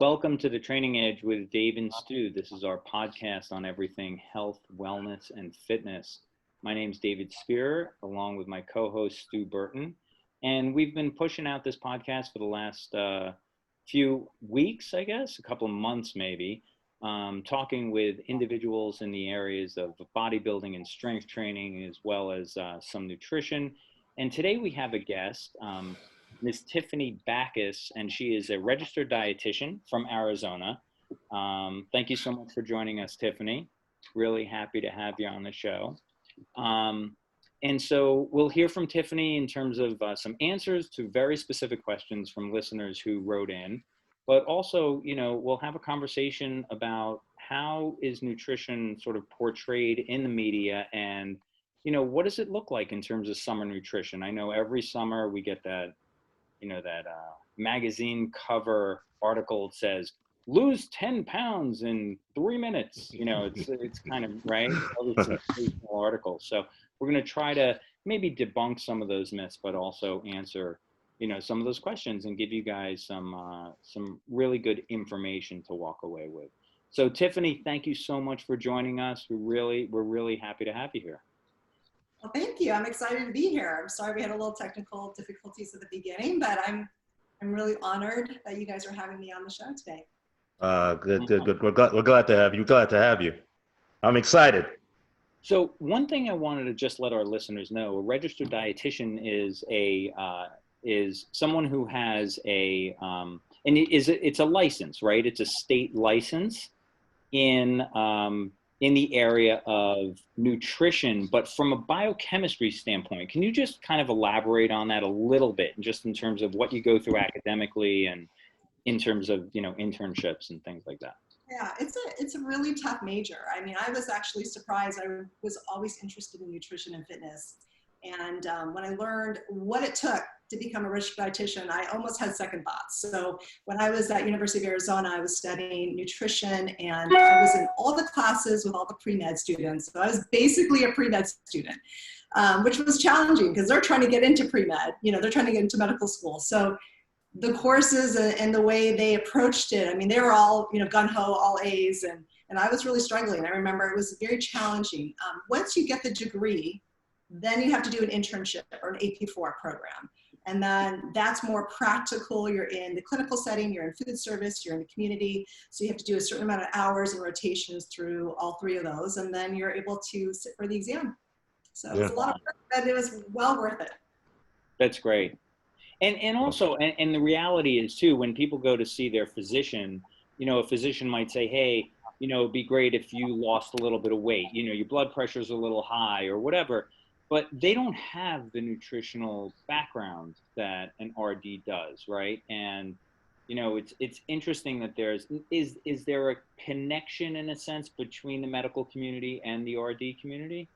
Welcome to the Training Edge with Dave and Stu. This is our podcast on everything health, wellness, and fitness. My name's David Spear, along with my co-host Stu Burton. And we've been pushing out this podcast for the last few weeks, I guess, a couple of months maybe, talking with individuals in the areas of bodybuilding and strength training, as well as some nutrition. And today we have a guest, Ms. Tiffani Bachus, and she is a registered dietitian from Arizona. Thank you so much for joining us, Tiffani. Really happy to have you on the show. And so we'll hear from Tiffani in terms of some answers to very specific questions from listeners who wrote in, but also, we'll have a conversation about how is nutrition sort of portrayed in the media, and, what does it look like in terms of summer nutrition? I know every summer we get that magazine cover article that says, lose 10 pounds in 3 minutes. It's kind of, right? All these articles. So we're going to try to maybe debunk some of those myths, but also answer, some of those questions and give you guys some really good information to walk away with. So Tiffani, thank you so much for joining us. We're really happy to have you here. Well, thank you. I'm excited to be here. I'm sorry we had a little technical difficulties at the beginning, but I'm really honored that you guys are having me on the show today. Good. We're glad to have you. Glad to have you. I'm excited. So one thing I wanted to just let our listeners know: a registered dietitian is someone who has it's a license, right? It's a state license in the area of nutrition, but from a biochemistry standpoint. Can you just kind of elaborate on that a little bit, just in terms of what you go through academically and in terms of, internships and things like that? Yeah, it's a really tough major. I mean, I was actually surprised. I was always interested in nutrition and fitness. And when I learned what it took to become a registered dietitian, I almost had second thoughts. So when I was at University of Arizona, I was studying nutrition, and I was in all the classes with all the pre-med students. So I was basically a pre-med student, which was challenging because they're trying to get into pre-med, they're trying to get into medical school. So the courses and the way they approached it, I mean, they were all, gung-ho, all A's, and I was really struggling. I remember it was very challenging. Once you get the degree, then you have to do an internship or an AP4 program. And then that's more practical. You're in the clinical setting, you're in food service, you're in the community. So you have to do a certain amount of hours and rotations through all three of those. And then you're able to sit for the exam. So It's a lot of work, but it was well worth it. That's great. And also, and the reality is too, when people go to see their physician, a physician might say, hey, it'd be great if you lost a little bit of weight, your blood pressure's a little high or whatever. But they don't have the nutritional background that an RD does, right? And it's interesting that is there a connection in a sense between the medical community and the RD community?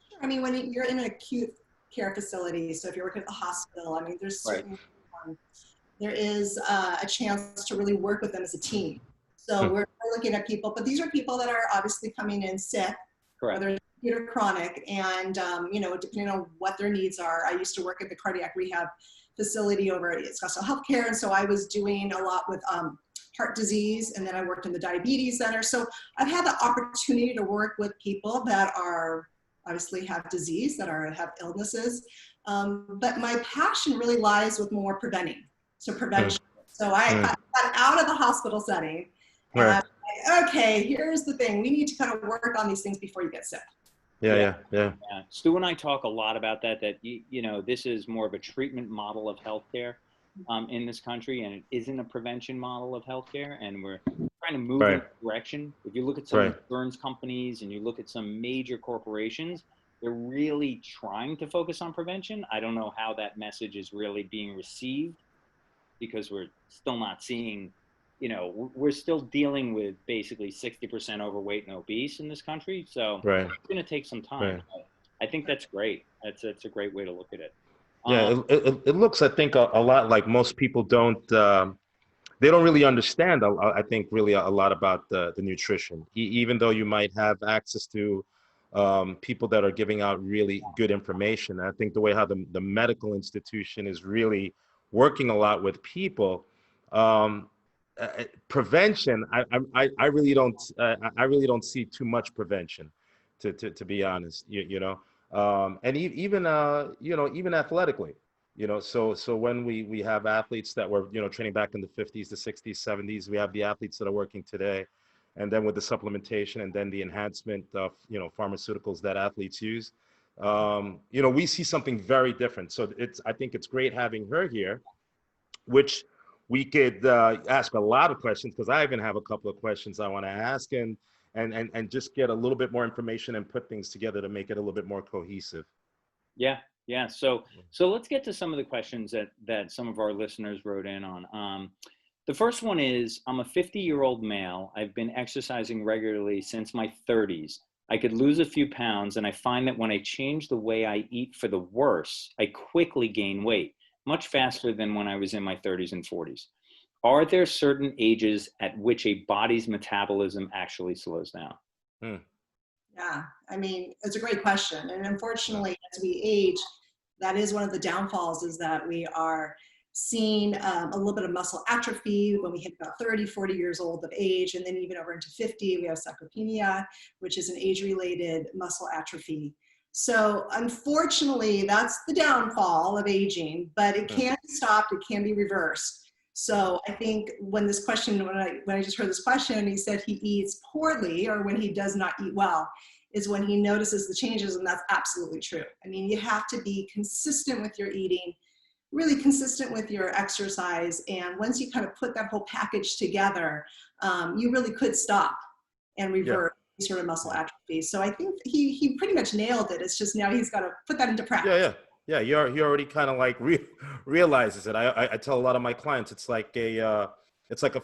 Sure. I mean, when you're in an acute care facility, so if you're working at the hospital, I mean, there's certain there is a chance to really work with them as a team. So we're looking at people, but these are people that are obviously coming in sick. Correct. Whether or chronic, and depending on what their needs are. I used to work at the cardiac rehab facility over at Scottsdale Healthcare, and so I was doing a lot with heart disease, and then I worked in the diabetes center. So I've had the opportunity to work with people that are obviously have disease, that have illnesses, but my passion really lies with more preventing. So prevention. So I got out of the hospital setting, and I'm like, okay, here's the thing: we need to kind of work on these things before you get sick. Yeah. Stu and I talk a lot about that this is more of a treatment model of healthcare in this country, and it isn't a prevention model of healthcare, and we're trying to move in that direction. If you look at some insurance companies and you look at some major corporations, they're really trying to focus on prevention. I don't know how that message is really being received, because we're still not seeing, we're still dealing with basically 60% overweight and obese in this country. So it's going to take some time. I think that's great. That's a great way to look at it. Yeah, it looks, I think, a lot like most people don't really understand, I think, really a lot about the nutrition, even though you might have access to people that are giving out really good information. I think the way how the medical institution is really working a lot with people, prevention, I really don't, I really don't see too much prevention, to be honest. You know, and even you know, even athletically, you know, so when we have athletes that were, you know, training back in the 50s, the 60s, 70s, we have the athletes that are working today, and then with the supplementation and then the enhancement of, you know, pharmaceuticals that athletes use, you know, we see something very different. So I think it's great having her here, which we could ask a lot of questions, because I even have a couple of questions I want to ask, and just get a little bit more information and put things together to make it a little bit more cohesive. Yeah, yeah. So let's get to some of the questions that some of our listeners wrote in on. The first one is, I'm a 50-year-old male. I've been exercising regularly since my 30s. I could lose a few pounds, and I find that when I change the way I eat for the worse, I quickly gain weight, much faster than when I was in my 30s and 40s. Are there certain ages at which a body's metabolism actually slows down? Yeah, I mean, it's a great question. And unfortunately, as we age, that is one of the downfalls, is that we are seeing a little bit of muscle atrophy when we hit about 30, 40 years old of age. And then even over into 50, we have sarcopenia, which is an age-related muscle atrophy. So unfortunately, that's the downfall of aging, but it can be stopped, it can be reversed. So I think when this question, when I just heard this question and he said he eats poorly, or when he does not eat well, is when he notices the changes, and that's absolutely true. I mean, you have to be consistent with your eating, really consistent with your exercise, and once you kind of put that whole package together, you really could stop and revert sort of muscle atrophy. So I think he pretty much nailed it. It's just now he's got to put that into practice. Yeah. He already kind of like realizes it. I tell a lot of my clients, it's like a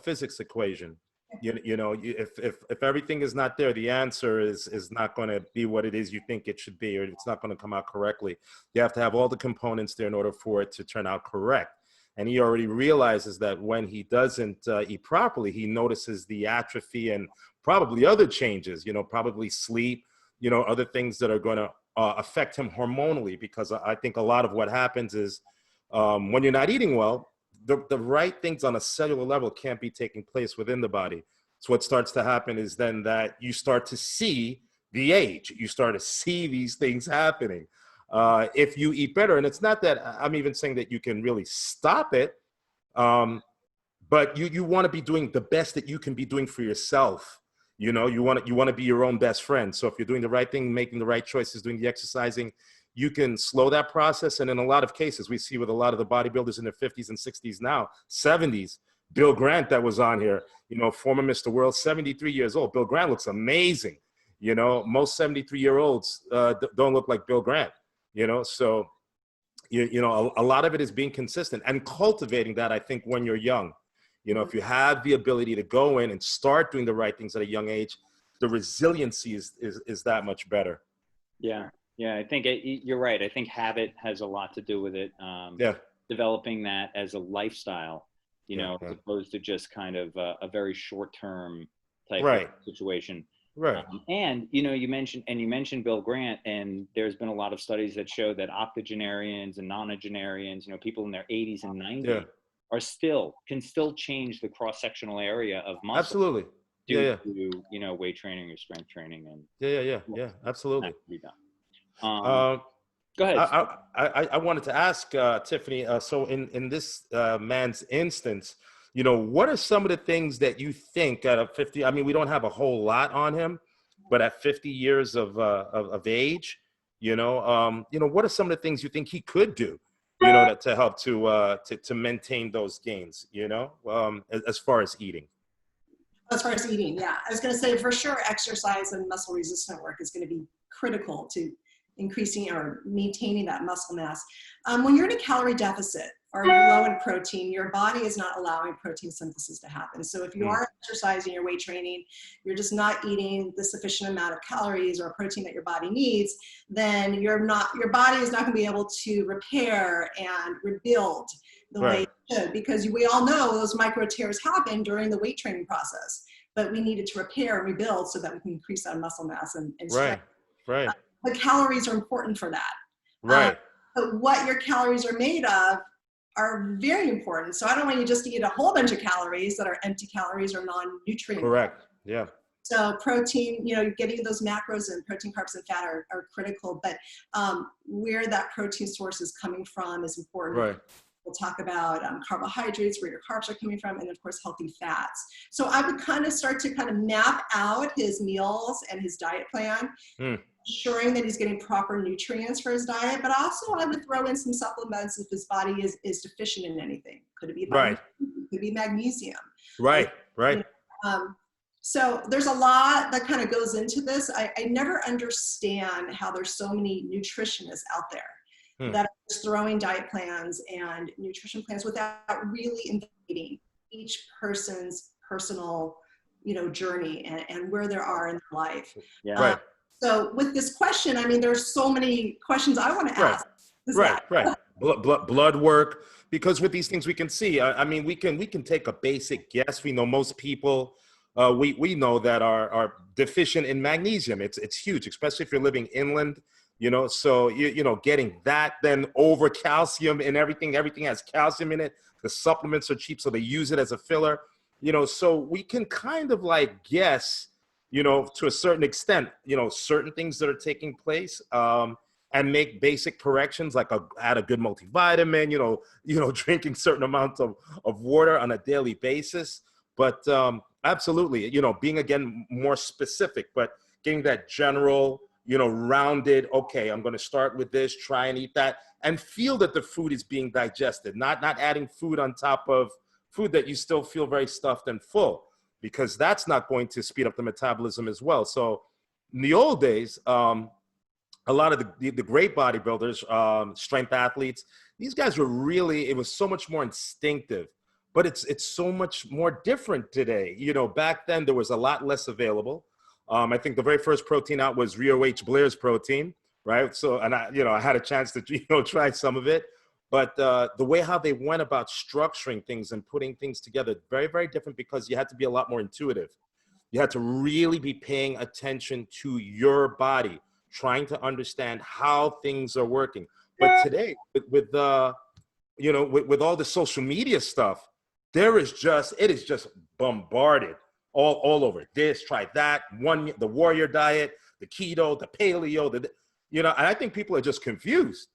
physics equation. You know, if everything is not there, the answer is not going to be what it is you think it should be, or it's not going to come out correctly. You have to have all the components there in order for it to turn out correct. And he already realizes that when he doesn't eat properly, he notices the atrophy and probably other changes, you know, probably sleep, you know, other things that are going to affect him hormonally, because I think a lot of what happens is when you're not eating well, the right things on a cellular level can't be taking place within the body. So what starts to happen is then that you start to see the age. You start to see these things happening. If you eat better, and it's not that I'm even saying that you can really stop it, but you want to be doing the best that you can be doing for yourself. You know, you want to be your own best friend. So if you're doing the right thing, making the right choices, doing the exercising, you can slow that process. And in a lot of cases, we see with a lot of the bodybuilders in their 50s and 60s now, 70s, Bill Grant that was on here, you know, former Mr. World, 73 years old. Bill Grant looks amazing. You know, most 73-year-olds don't look like Bill Grant, you know. So, you know, a lot of it is being consistent and cultivating that, I think, when you're young. You know, if you have the ability to go in and start doing the right things at a young age, the resiliency is that much better. Yeah. Yeah. I think you're right. I think habit has a lot to do with it. Developing that as a lifestyle, you know, as opposed to just kind of a very short-term type of situation. Right. And, you know, you mentioned Bill Grant, and there's been a lot of studies that show that octogenarians and nonagenarians, you know, people in their 80s and 90s, can still change the cross-sectional area of muscle. Absolutely. Due to, you know, weight training or strength training. And Absolutely. Go ahead. I wanted to ask Tiffany, so in this man's instance, you know, what are some of the things that you think at 50, I mean, we don't have a whole lot on him, but at 50 years of age, you know, what are some of the things you think he could do, you know, to help to maintain those gains, you know, as far as eating? As far as eating, yeah. I was going to say, for sure, exercise and muscle resistant work is going to be critical to increasing or maintaining that muscle mass. When you're in a calorie deficit or low in protein, your body is not allowing protein synthesis to happen. So if you are exercising or weight training, you're just not eating the sufficient amount of calories or protein that your body needs, then your body is not going to be able to repair and rebuild the way it should, because we all know those micro tears happen during the weight training process, but we needed to repair and rebuild so that we can increase our muscle mass and strength. But calories are important for that. But what your calories are made of are very important. So I don't want you just to eat a whole bunch of calories that are empty calories or non-nutrient. Correct. Yeah. So protein, getting those macros and protein, carbs, and fat are critical, but where that protein source is coming from is important. Right. We'll talk about carbohydrates, where your carbs are coming from, and of course, healthy fats. So I would kind of start to kind of map out his meals and his diet plan, ensuring that he's getting proper nutrients for his diet, but also I would throw in some supplements if his body is deficient in anything. Could it be vitamin C? Could it be magnesium? Right. So there's a lot that kind of goes into this. I never understand how there's so many nutritionists out there that are just throwing diet plans and nutrition plans without really investigating each person's personal, journey and where they are in their life. Yeah. So with this question, I mean, there's so many questions I want to ask. Right. Blood work, because with these things we can see. I mean, we can take a basic guess. We know most people. We know that are deficient in magnesium. It's huge, especially if you're living inland. So getting that, then over calcium and everything has calcium in it. The supplements are cheap, so they use it as a filler. So we can kind of like guess, to a certain extent, certain things that are taking place, and make basic corrections, like add a good multivitamin, drinking certain amounts of water on a daily basis. But absolutely, being again more specific, but getting that general, rounded, okay, I'm going to start with this, try and eat that, and feel that the food is being digested, not adding food on top of food that you still feel very stuffed and full, because that's not going to speed up the metabolism as well. So in the old days, a lot of the great bodybuilders, strength athletes, these guys were really, it was so much more instinctive, but it's so much more different today. Back then there was a lot less available. I think the very first protein out was Rio H. Blair's protein, right? So, and I had a chance to, try some of it, but the way how they went about structuring things and putting things together, very, very different, because you had to be a lot more intuitive. You had to really be paying attention to your body, trying to understand how things are working. But today, with all the social media stuff, it is just bombarded all over. This, try that, the warrior diet, the keto, the paleo, and I think people are just confused.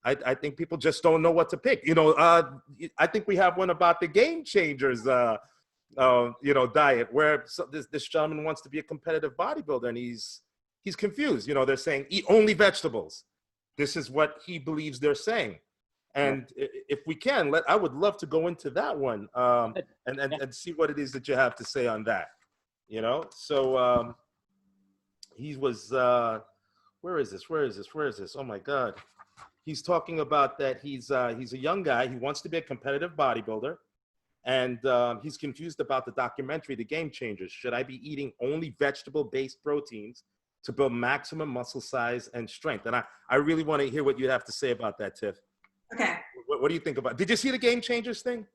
I think people just don't know what to pick. I think we have one about the Game Changers, diet, where this gentleman wants to be a competitive bodybuilder, and he's confused. They're saying eat only vegetables. This is what he believes they're saying. And if we can, I would love to go into that one and see what it is that you have to say on that. So he was, where is this? Oh my God. He's talking about that he's a young guy. He wants to be a competitive bodybuilder. And he's confused about the documentary, The Game Changers. Should I be eating only vegetable-based proteins to build maximum muscle size and strength? And I really want to hear what you have to say about that, Tiff. Okay. What do you think about it? Did you see the Game Changers thing?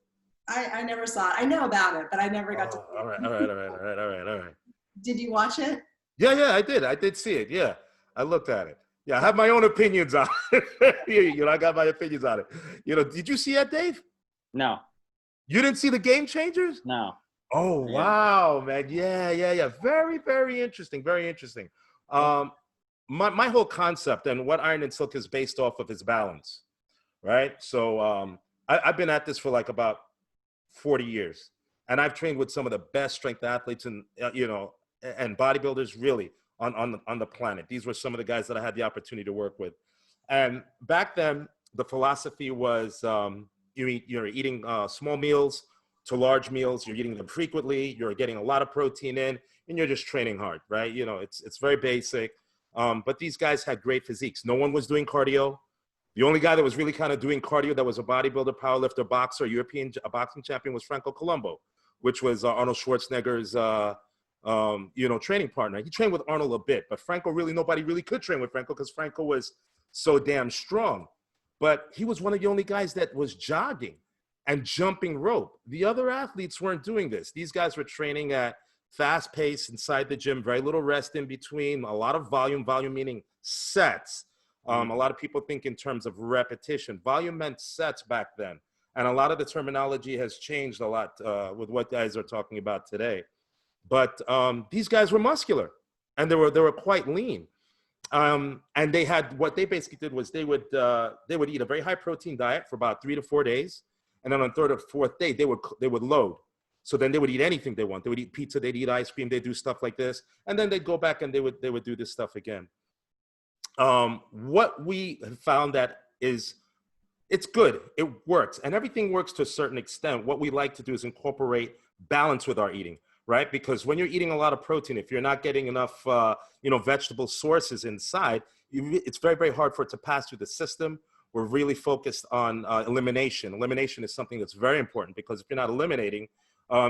I never saw it. I know about it, but I never got to see it. All right. Did you watch it? Yeah, I did. I did see it. Yeah, I looked at it. Yeah, I have my own opinions on it. I got my opinions on it. Did you see that, Dave? No. You didn't see the Game Changers? No. Oh, yeah. Wow, man. Yeah. Very, very interesting. Very interesting. My whole concept and what Iron and Silk is based off of is balance, right? So I've been at this for like about 40 years, and I've trained with some of the best strength athletes and bodybuilders really on the planet. These were some of the guys that I had the opportunity to work with. And back then, the philosophy was you're eating small meals to large meals. You're eating them frequently. You're getting a lot of protein in, and you're just training hard, right? It's very basic. But these guys had great physiques. No one was doing cardio. The only guy that was really kind of doing cardio that was a bodybuilder, powerlifter, boxer, European boxing champion was Franco Columbu, which was Arnold Schwarzenegger's training partner. He trained with Arnold a bit, but Franco nobody really could train with Franco because Franco was so damn strong. But he was one of the only guys that was jogging and jumping rope. The other athletes weren't doing this. These guys were training at fast pace inside the gym, very little rest in between, a lot of volume meaning sets. A lot of people think in terms of repetition. Volume meant sets back then. And a lot of the terminology has changed a lot with what guys are talking about today. But these guys were muscular, and they were quite lean. And they had, what they basically did was they would eat a very high protein diet for about 3 to 4 days, and then on third or fourth day they would load. So then they would eat anything they want. They would eat pizza, they'd eat ice cream, they'd do stuff like this, and then they'd go back and they would do this stuff again. What we have found that is, it's good, it works, and everything works to a certain extent. What we like to do is incorporate balance with our eating, right? Because when you're eating a lot of protein, if you're not getting enough, vegetable sources inside, it's very, very hard for it to pass through the system. We're really focused on elimination. Elimination is something that's very important, because if you're not eliminating,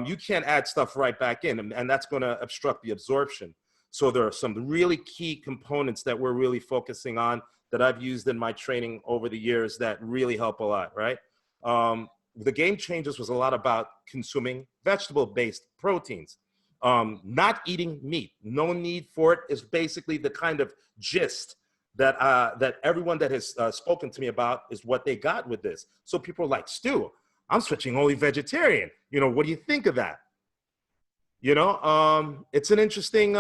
you can't add stuff right back in, and that's going to obstruct the absorption. So there are some really key components that we're really focusing on that I've used in my training over the years that really help a lot, right? The game changers was a lot about consuming vegetable-based proteins, not eating meat. No need for it is basically the kind of gist that that everyone that has spoken to me about is what they got with this. So people are like, Stu, I'm switching only vegetarian. What do you think of that? It's an interesting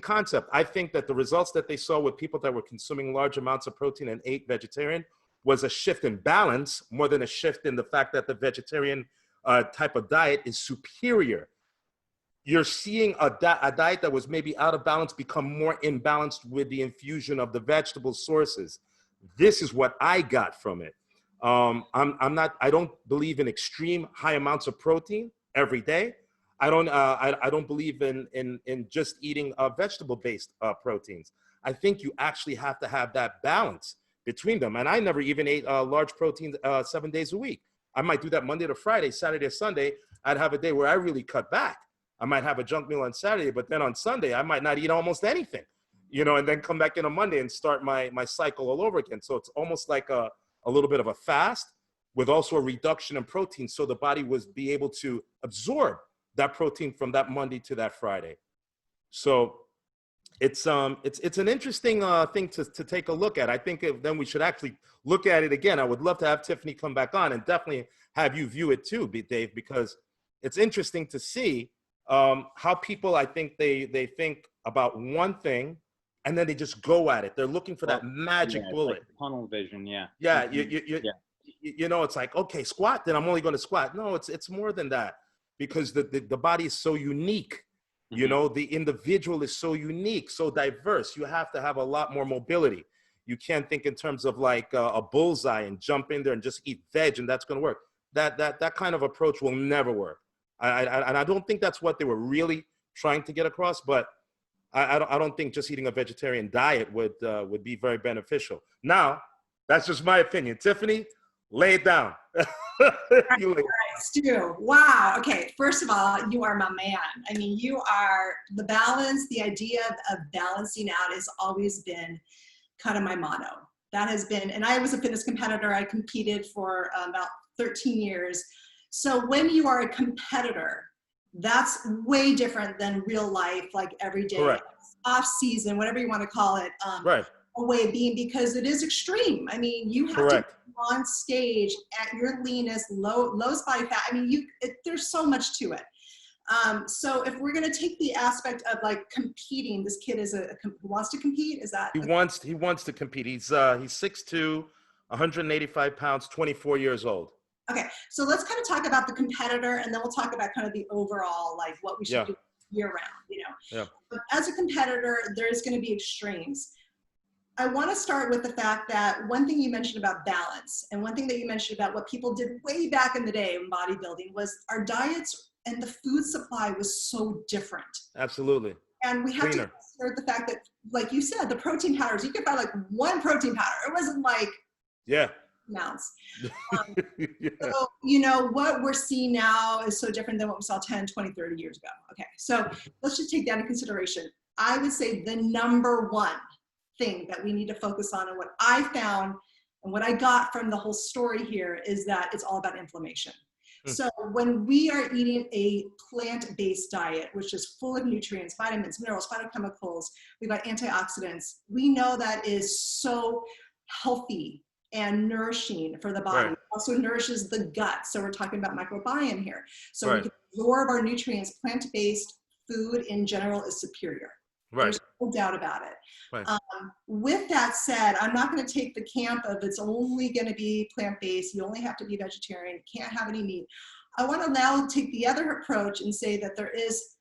concept. I think that the results that they saw with people that were consuming large amounts of protein and ate vegetarian was a shift in balance more than a shift in the fact that the vegetarian type of diet is superior. You're seeing a diet that was maybe out of balance become more imbalanced with the infusion of the vegetable sources. This is what I got from it. I don't believe in extreme high amounts of protein every day. I don't believe in just eating vegetable-based proteins. I think you actually have to have that balance between them. And I never even ate large proteins 7 days a week. I might do that Monday to Friday, Saturday to Sunday. I'd have a day where I really cut back. I might have a junk meal on Saturday, but then on Sunday, I might not eat almost anything, and then come back in on Monday and start my cycle all over again. So it's almost like a little bit of a fast with also a reduction in protein, so the body was be able to absorb that protein from that Monday to that Friday. So it's an interesting thing to take a look at. I think then we should actually look at it again. I would love to have Tiffani come back on and definitely have you view it too, Dave, because it's interesting to see how people, I think they think about one thing and then they just go at it. They're looking for that magic bullet. Like tunnel vision, yeah. Yeah, it's like, okay, squat, then I'm only going to squat. No, it's more than that, because the body is so unique. The individual is so unique, so diverse. You have to have a lot more mobility. You can't think in terms of like a bullseye and jump in there and just eat veg and that's going to work. That kind of approach will never work. And I don't think that's what they were really trying to get across, but I don't think just eating a vegetarian diet would be very beneficial. Now, that's just my opinion. Tiffani, lay it down. All right, Stu. Wow. Okay. First of all, you are my man. I mean, you are the balance. The idea of balancing out has always been kind of my motto. That has been, and I was a fitness competitor. I competed for about 13 years. So when you are a competitor, that's way different than real life, like every day, off season, whatever you want to call it. Right. A way of being, because it is extreme. I mean, you have to be on stage at your leanest, lowest body fat. I mean, there's so much to it. So if we're going to take the aspect of like competing, this kid is who wants to compete. Is that he wants to compete? He's 6'2", 185 pounds, 24 years old. Okay, so let's kind of talk about the competitor, and then we'll talk about kind of the overall, like what we should do year round. Yeah. But as a competitor, there's going to be extremes. I want to start with the fact that one thing you mentioned about balance, and one thing that you mentioned about what people did way back in the day in bodybuilding, was our diets and the food supply was so different. Absolutely. And we have to consider the fact that, like you said, the protein powders, you could buy like one protein powder. It wasn't like amounts. So, what we're seeing now is so different than what we saw 10, 20, 30 years ago. Okay, so let's just take that into consideration. I would say the number one thing that we need to focus on, and what I found and what I got from the whole story here, is that it's all about inflammation. So when we are eating a plant-based diet, which is full of nutrients, vitamins, minerals, phytochemicals, we've got antioxidants, we know that is so healthy and nourishing for the body. also nourishes the gut. So we're talking about microbiome here. So we Right. can absorb our nutrients. Plant-based food in general is superior. Right. There's no doubt about it. Right. With that said, I'm not going to take the camp of it's only going to be plant-based. You only have to be vegetarian. You can't have any meat. I want to now take the other approach and say that there is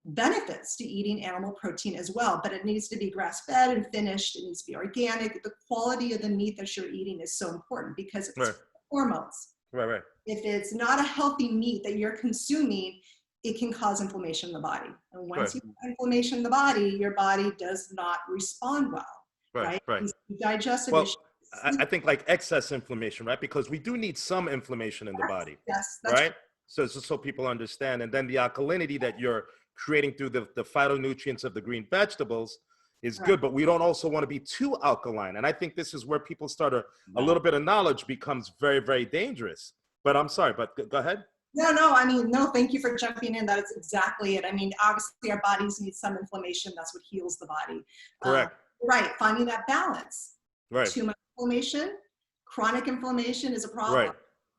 benefits to eating animal protein as well, but it needs to be grass-fed and finished. It needs to be organic. The quality of the meat that you're eating is so important because it's hormones. Right. If it's not a healthy meat that you're consuming, it can cause inflammation in the body. And once you have inflammation in the body, your body does not respond well, right? Digestive issues. I think like excess inflammation, right? Because we do need some inflammation in the body, yes, right? So people understand. And then the alkalinity that you're creating through the phytonutrients of the green vegetables is good, but we don't also want to be too alkaline. And I think this is where people start a little bit of knowledge becomes very, very dangerous. But I'm sorry, but go ahead. No, thank you for jumping in. That is exactly it. I mean, obviously our bodies need some inflammation. That's what heals the body. Correct. Right. Finding that balance. Right. Too much inflammation, chronic inflammation is a problem.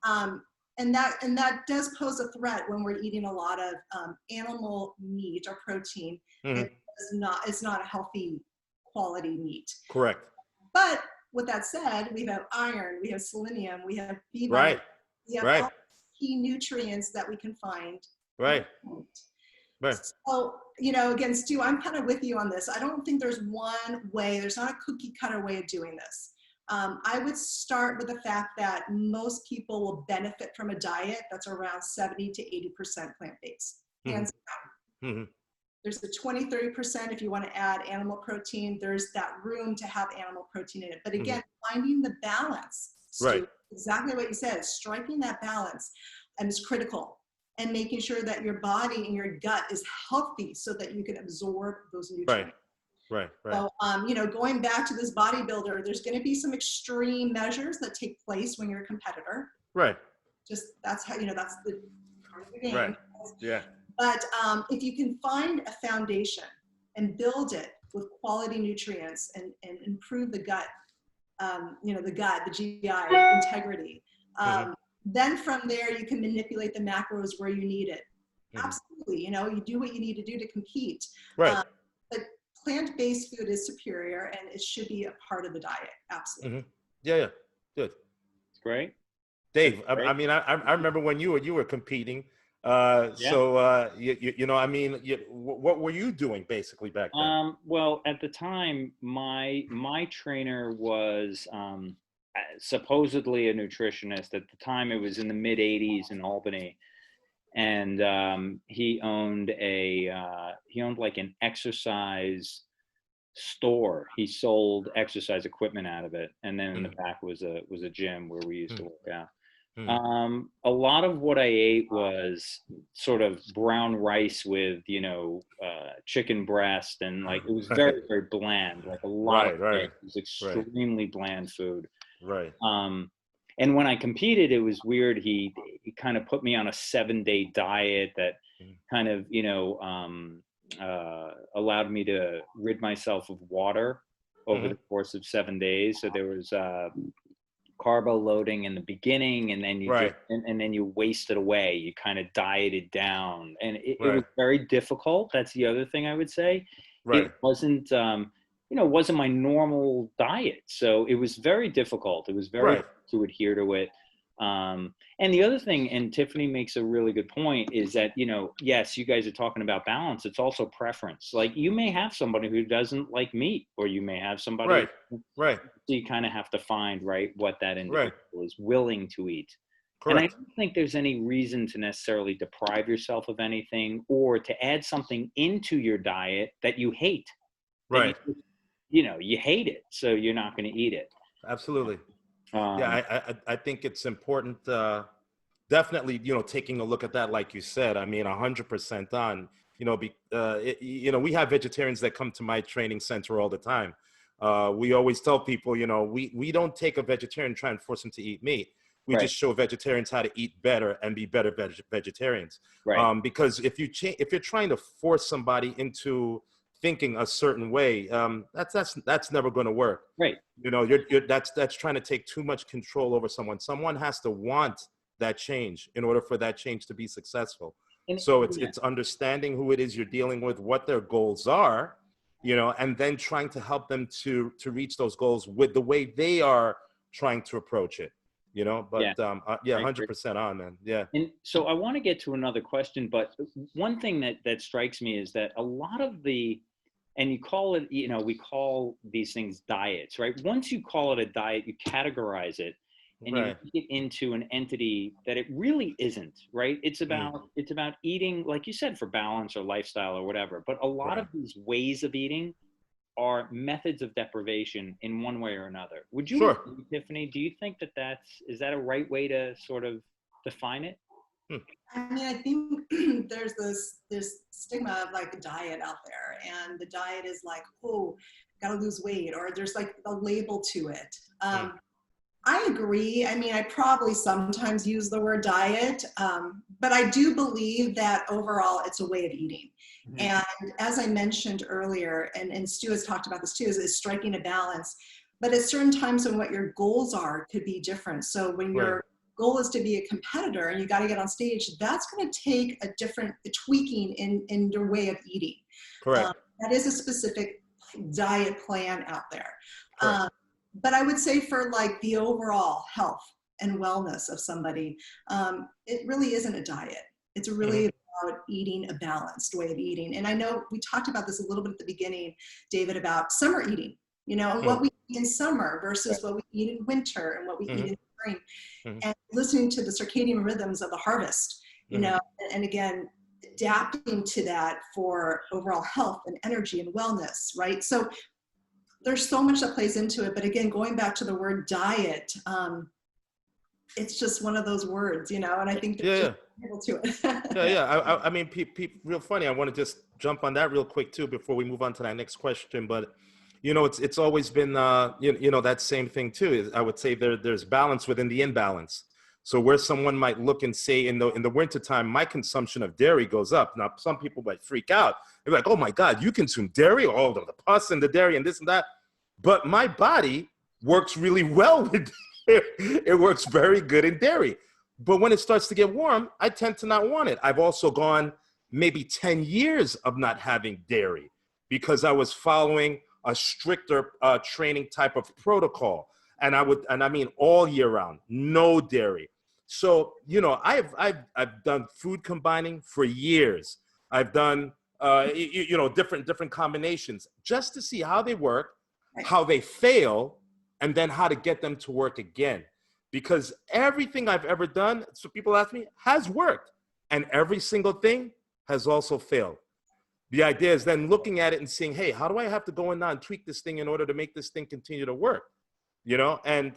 Right. And that does pose a threat when we're eating a lot of animal meat or protein. Mm-hmm. It's not a healthy quality meat. Correct. But with that said, we have iron, we have selenium, we have B right. We have all key nutrients that we can find. Right. So, again, Stu, I'm kind of with you on this. I don't think there's one way, there's not a cookie cutter way of doing this. I would start with the fact that most people will benefit from a diet that's around 70 to 80% plant-based. Hands down. Mm-hmm. There's the 20-30% if you want to add animal protein. There's that room to have animal protein in it. But again, finding the balance, Stu, exactly what you said, striking that balance is critical, and making sure that your body and your gut is healthy so that you can absorb those nutrients. Right. So, going back to this bodybuilder, there's going to be some extreme measures that take place when you're a competitor. Right. Just that's how, that's the part of the game. Right. Yeah. But if you can find a foundation and build it with quality nutrients and improve the gut, the GI integrity, then from there you can manipulate the macros where you need it. Absolutely. You do what you need to do to compete. Right. But plant-based food is superior and it should be a part of the diet. Absolutely. Yeah. Good. Great. Dave, I mean, I remember when you were competing. So, what were you doing basically back then? Well, at the time, my trainer was supposedly a nutritionist. At the time, it was in the mid '80s in Albany, and he owned like an exercise store. He sold exercise equipment out of it, and then in the back was a gym where we used to work out. A lot of what I ate was sort of brown rice with, chicken breast, and like it was very, very bland. Like a lot of it was extremely bland food. Right. And when I competed, it was weird. He kind of put me on a 7-day diet that kind of, allowed me to rid myself of water over the course of 7 days. So there was carbo loading in the beginning, and then and then you waste it away. You kind of dieted down, and it was very difficult. That's the other thing I would say. It wasn't, wasn't my normal diet, so it was very difficult. It was very hard to adhere to it. And the other thing, and Tiffani makes a really good point, is that, yes, you guys are talking about balance. It's also preference. Like you may have somebody who doesn't like meat, or you may have somebody. Right. So you kind of have to find, what that individual is willing to eat. Correct. And I don't think there's any reason to necessarily deprive yourself of anything or to add something into your diet that you hate. Right. You hate it, so you're not going to eat it. Absolutely. I think it's important, definitely, taking a look at that, like you said. I mean, 100% on, we have vegetarians that come to my training center all the time. We always tell people, we don't take a vegetarian and try and force them to eat meat. We just show vegetarians how to eat better and be better vegetarians. Because if you're trying to force somebody into thinking a certain way, that's never going to work. Right. You know, that's trying to take too much control over someone. Someone has to want that change in order for that change to be successful. And So it's understanding who it is you're dealing with, what their goals are, you know, and then trying to help them to reach those goals with the way they are trying to approach it, you know. But yeah, 100% on, man. Yeah. And so I want to get to another question, but one thing that strikes me is that a lot of and you call it, you know, we call these things diets, right? Once you call it a diet, you categorize it, and you make it into an entity that it really isn't, right? It's about eating, like you said, for balance or lifestyle or whatever. But a lot of these ways of eating are methods of deprivation in one way or another. Would you agree, Tiffani? Do you think is that a right way to sort of define it? I mean, I think there's this stigma of like a diet out there, and the diet is like, oh, gotta lose weight, or there's like a label to it. I agree. I mean, I probably sometimes use the word diet, but I do believe that overall it's a way of eating. And as I mentioned earlier, and Stu has talked about this too, is striking a balance. But at certain times when what your goals are could be different. So when your goal is to be a competitor and you got to get on stage, that's going to take a different tweaking in your way of eating. Correct. That is a specific diet plan out there. But I would say for like the overall health and wellness of somebody, it really isn't a diet. It's really about eating a balanced way of eating. And I know we talked about this a little bit at the beginning, David, about summer eating, you know, what we eat in summer versus what we eat in winter and what we eat in spring. And listening to the circadian rhythms of the harvest, you know, and again, adapting to that for overall health and energy and wellness, right? So there's so much that plays into it. But again, going back to the word diet, it's just one of those words, you know, and I think there's just able to it. I mean, real funny. I want to just jump on that real quick too, before we move on to that next question. But, you know, it's always been, you know, that same thing too. I would say there's balance within the imbalance. So where someone might look and say in the wintertime, my consumption of dairy goes up. Now, some people might freak out. They're like, oh my God, you consume dairy? Oh, the pus and the dairy and this and that. But my body works really well with it works very good in dairy. But when it starts to get warm, I tend to not want it. I've also gone maybe 10 years of not having dairy because I was following a stricter training type of protocol. And I mean all year round, no dairy. So, you know, I've done food combining for years. I've done, you know, different combinations just to see how they work, how they fail, and then how to get them to work again. Because everything I've ever done, so people ask me, has worked. And every single thing has also failed. The idea is then looking at it and seeing, hey, how do I have to go in now and tweak this thing in order to make this thing continue to work? You know, and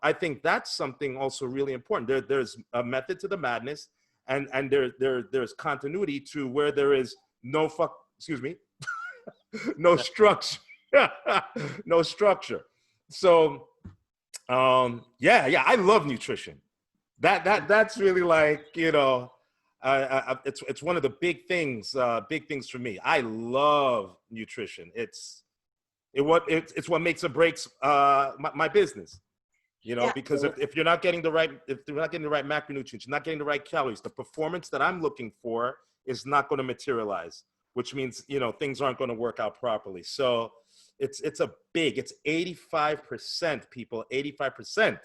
I think that's something also really important. There's a method to the madness, and there's continuity to where there is no no structure. No structure. So I love nutrition. That's really like, you know, it's one of the big things for me. I love nutrition. It's what makes or breaks my business, you know, because if you're not getting the right macronutrients, you're not getting the right calories, the performance that I'm looking for is not going to materialize, which means, you know, things aren't going to work out properly. So it's 85%, people, 85%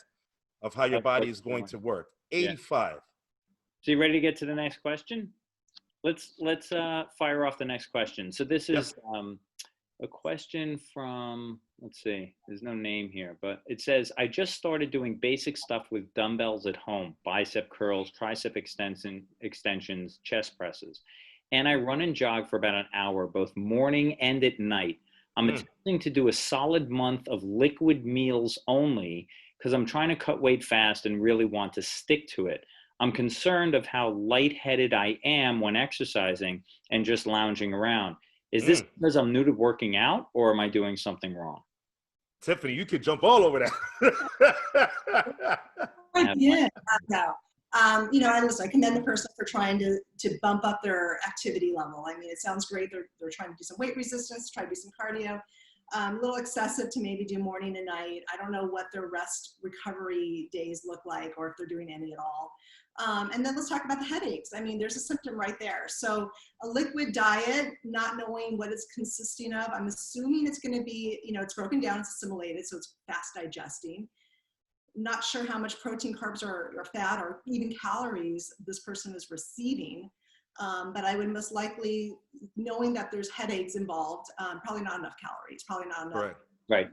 of how your body is going to work. 85. So you ready to get to the next question? Let's fire off the next question. So this is a question from, let's see, there's no name here, but it says, I just started doing basic stuff with dumbbells at home, bicep curls, tricep extensions, chest presses. And I run and jog for about an hour, both morning and at night. I'm attempting to do a solid month of liquid meals only because I'm trying to cut weight fast and really want to stick to it. I'm concerned of how lightheaded I am when exercising and just lounging around. Is this because I'm new to working out, or am I doing something wrong? Tiffani, you could jump all over that. Yeah, no. I commend the person for trying to bump up their activity level. I mean, it sounds great. They're trying to do some weight resistance, try to do some cardio. A little excessive to maybe do morning and night. I don't know what their rest recovery days look like, or if they're doing any at all. And then let's talk about the headaches. I mean, there's a symptom right there. So a liquid diet, not knowing what it's consisting of, I'm assuming it's going to be, it's broken down, it's assimilated, so it's fast digesting. Not sure how much protein, carbs, or fat, or even calories this person is receiving. But I would most likely, knowing that there's headaches involved, probably not enough calories, probably not enough right.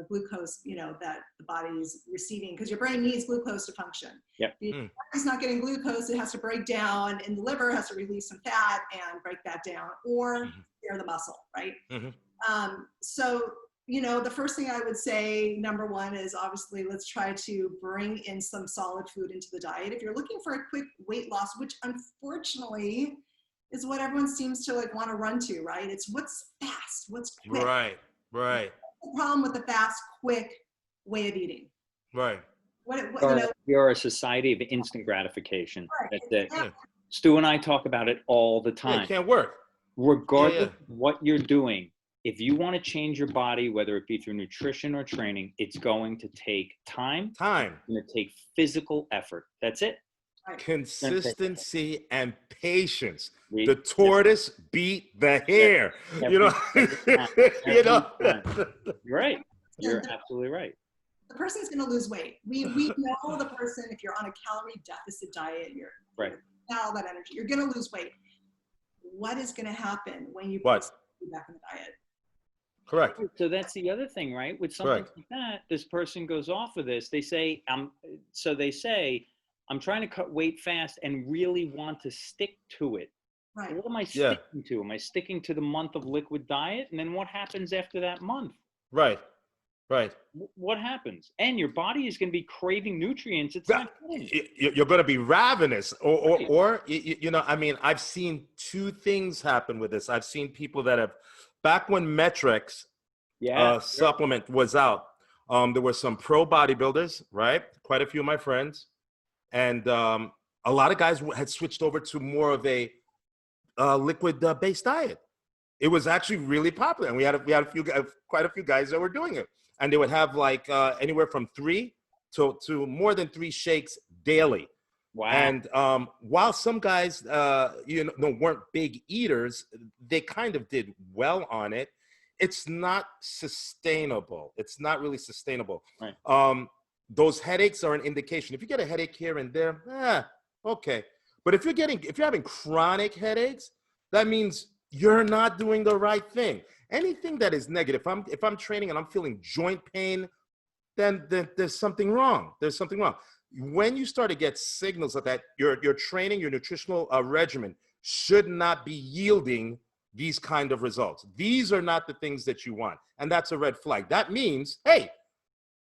Glucose, that the body is receiving, because your brain needs glucose to function. Yep. If your body's not getting glucose, it has to break down, and the liver has to release some fat and break that down, or tear the muscle, right? So, the first thing I would say, number one, is obviously let's try to bring in some solid food into the diet. If you're looking for a quick weight loss, which unfortunately is what everyone seems to want to run to, right? It's what's fast, what's quick. Right. The problem with the fast, quick way of eating. Right. You're a society of instant gratification. Right. That's it. Yeah. Stu and I talk about it all the time. It can't work. Regardless of what you're doing, if you want to change your body, whether it be through nutrition or training, it's going to take time. It's going to take physical effort. That's it. Right. Consistency and patience. The tortoise beat the hare. You're right. You're absolutely right. The person's going to lose weight. We know the person, if you're on a calorie deficit diet, you're not all that energy, you're going to lose weight. What is going to happen when you put food back in the diet? Correct. So that's the other thing, right? With something like that, this person goes off of this. They say, I'm trying to cut weight fast and really want to stick to it. Right. What am I sticking to? Am I sticking to the month of liquid diet? And then what happens after that month? Right. What happens? And your body is going to be craving nutrients. It's not good. You're going to be ravenous. Or I mean, I've seen two things happen with this. I've seen people that have, back when Metrics supplement was out, there were some pro bodybuilders, right? Quite a few of my friends. And a lot of guys had switched over to more of a liquid-based diet. It was actually really popular, and we had quite a few guys that were doing it. And they would have anywhere from 3 to more than 3 shakes daily. Wow! And while some guys weren't big eaters, they kind of did well on it. It's not sustainable. It's not really sustainable. Right. Those headaches are an indication. If you get a headache here and there, okay. But if you're having chronic headaches, that means you're not doing the right thing. Anything that is negative, if I'm training and I'm feeling joint pain, then there's something wrong. There's something wrong. When you start to get signals like that, your training, your nutritional regimen should not be yielding these kind of results. These are not the things that you want. And that's a red flag. That means, hey,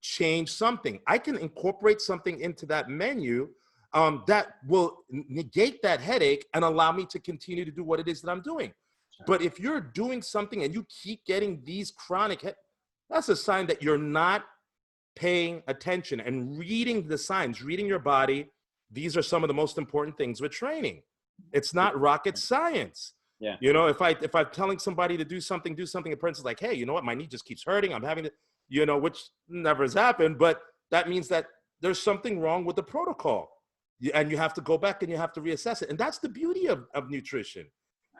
change something. I can incorporate something into that menu that will negate that headache and allow me to continue to do what it is that I'm doing. But if you're doing something and you keep getting these chronic, that's a sign that you're not paying attention and reading the signs, reading your body. These are some of the most important things with training. It's not rocket science. Yeah. If I'm telling somebody to do something, a person's like, hey, you know what? My knee just keeps hurting. I'm having to, which never has happened, but that means that there's something wrong with the protocol. And you have to go back and you have to reassess it. And that's the beauty of nutrition,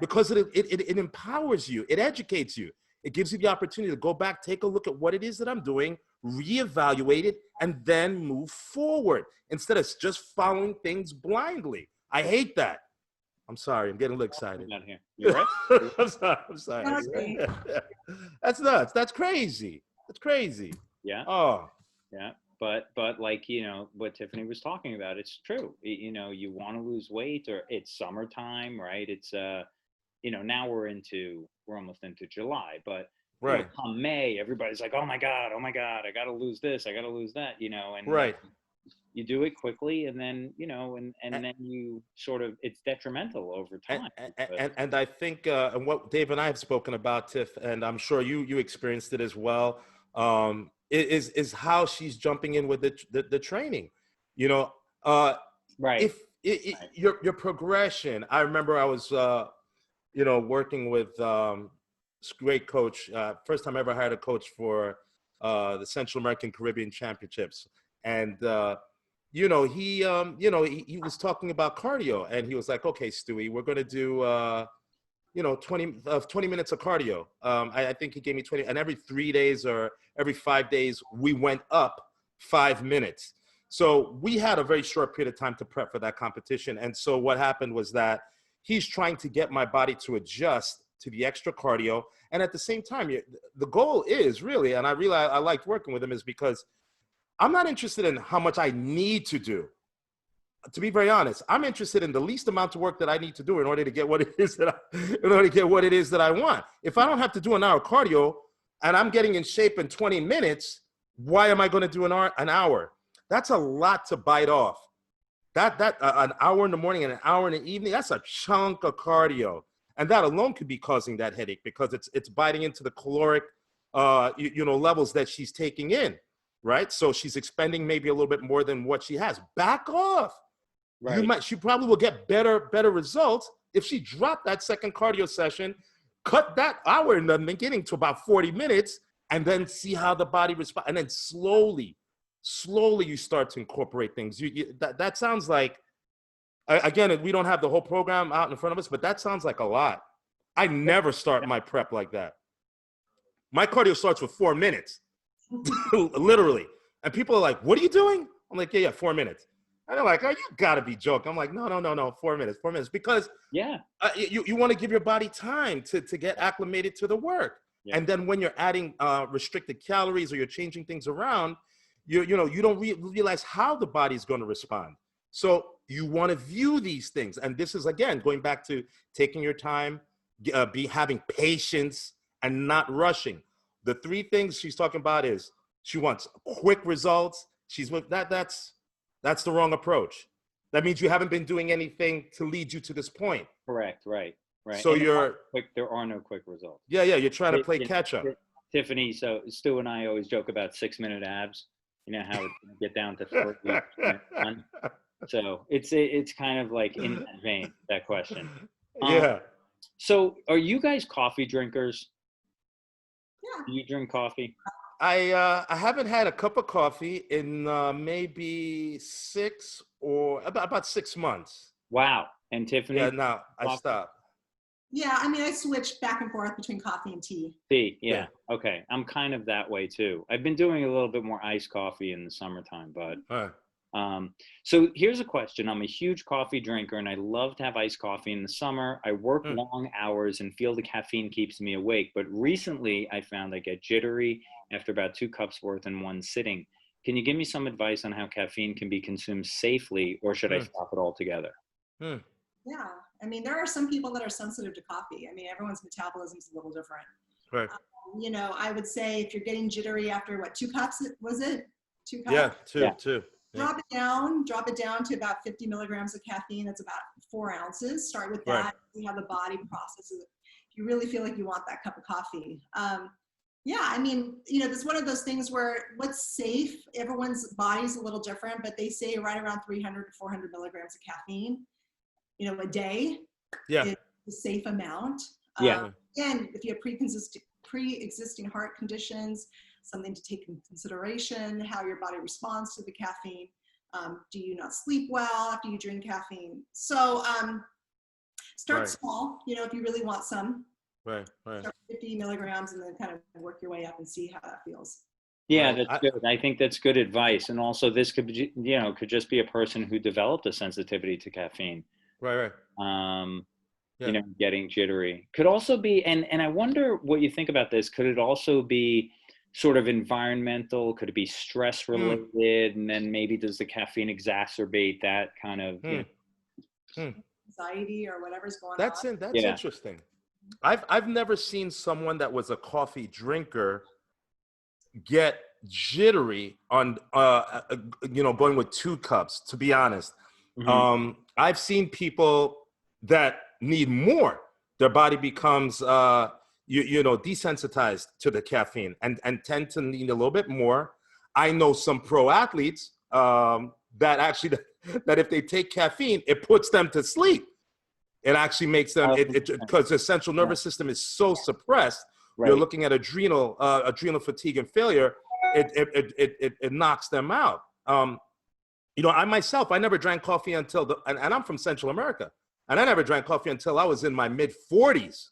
because it empowers you. It educates you. It gives you the opportunity to go back, take a look at what it is that I'm doing, reevaluate it, and then move forward instead of just following things blindly. I hate that. I'm sorry. I'm getting a little excited. Not here. You're right. I'm sorry. That's nuts. That's crazy. That's crazy. Yeah. Oh. Yeah. But like, what Tiffani was talking about, it's true. You want to lose weight, or it's summertime, right? It's, now we're almost into July, but come May, everybody's like, oh my God, I got to lose this, I got to lose that, and you do it quickly, and then, and then you sort of, it's detrimental over time. And I think, and what Dave and I have spoken about, Tiff, and I'm sure you experienced it as well, is how she's jumping in with the training. Right. Your progression, I remember I was, working with this great coach. First time I ever hired a coach for the Central American Caribbean Championships. And, he was talking about cardio, and he was like, okay, Stewie, we're going to do, 20 minutes of cardio. I think he gave me 20, and every 3 days or every 5 days, we went up 5 minutes. So we had a very short period of time to prep for that competition. And so what happened was that he's trying to get my body to adjust to the extra cardio. And at the same time, the goal is really, and I liked working with him, is because I'm not interested in how much I need to do. To be very honest, I'm interested in the least amount of work that I need to do in order to get what it is that I want. If I don't have to do an hour cardio and I'm getting in shape in 20 minutes, why am I going to do an hour? That's a lot to bite off. An hour in the morning and an hour in the evening, that's a chunk of cardio. And that alone could be causing that headache because it's biting into the caloric levels that she's taking in, right? So she's expending maybe a little bit more than what she has. Back off. Right. She probably will get better results if she dropped that second cardio session, cut that hour in the beginning to about 40 minutes, and then see how the body responds. And then slowly you start to incorporate things. That sounds like, again, we don't have the whole program out in front of us, but that sounds like a lot. I never start my prep like that. My cardio starts with 4 minutes, literally. And people are like, what are you doing? I'm like, yeah, 4 minutes. And they're like, oh, you gotta be joking. I'm like, no, 4 minutes, because you want to give your body time to get acclimated to the work. Yeah. And then when you're adding restricted calories or you're changing things around, you don't realize how the body's going to respond. So you want to view these things. And this is, again, going back to taking your time, having patience and not rushing. The 3 things she's talking about is she wants quick results. That's the wrong approach. That means you haven't been doing anything to lead you to this point. Correct. Right. So there are no quick results. Yeah. You're trying to play catch up. Tiffany, so Stu and I always joke about 6-minute abs. You know how it get down to 40. So it's kind of like in that vein, that question. Yeah. So are you guys coffee drinkers? Yeah. Do you drink coffee? I haven't had a cup of coffee in maybe about 6 months. Wow. And Tiffany? Yeah, no, I stopped. Yeah, I mean, I switch back and forth between coffee and tea. Tea, yeah. Okay. I'm kind of that way too. I've been doing a little bit more iced coffee in the summertime, but so here's a question. I'm a huge coffee drinker and I love to have iced coffee in the summer. I work long hours and feel the caffeine keeps me awake, but recently I found I get jittery after about 2 cups worth in one sitting. Can you give me some advice on how caffeine can be consumed safely, or should I stop it altogether? Yeah, I mean, there are some people that are sensitive to coffee. I mean, everyone's metabolism is a little different. Right. I would say if you're getting jittery after 2 cups, was it 2 cups? Yeah, two. Drop it down to about 50 milligrams of caffeine. That's about 4 ounces. Start with that. Right. See how the body processes it. If you really feel like you want that cup of coffee. I mean, it's one of those things where what's safe, everyone's body's a little different, but they say right around 300 to 400 milligrams of caffeine, a day is a safe amount. And if you have pre-existing heart conditions, something to take into consideration, how your body responds to the caffeine. Do you not sleep well after you drink caffeine? So start small, if you really want some. Right. Start 50 milligrams and then kind of work your way up and see how that feels. Yeah, that's good. I think that's good advice. And also this could be, could just be a person who developed a sensitivity to caffeine. Right. Getting jittery. Could also be, and I wonder what you think about this. Could it also be sort of environmental? Could it be stress related? And then maybe does the caffeine exacerbate that kind of anxiety or whatever's going on? That's interesting. I've never seen someone that was a coffee drinker get jittery on going with 2 cups, to be honest. I've seen people that need more. Their body becomes desensitized to the caffeine and tend to need a little bit more. I know some pro athletes that actually that if they take caffeine, it puts them to sleep. It actually makes them, because the central nervous system is so suppressed, you're looking at adrenal fatigue and failure, it knocks them out. You know, I myself, I never drank coffee until, and I'm from Central America, and I never drank coffee until I was in my mid 40s.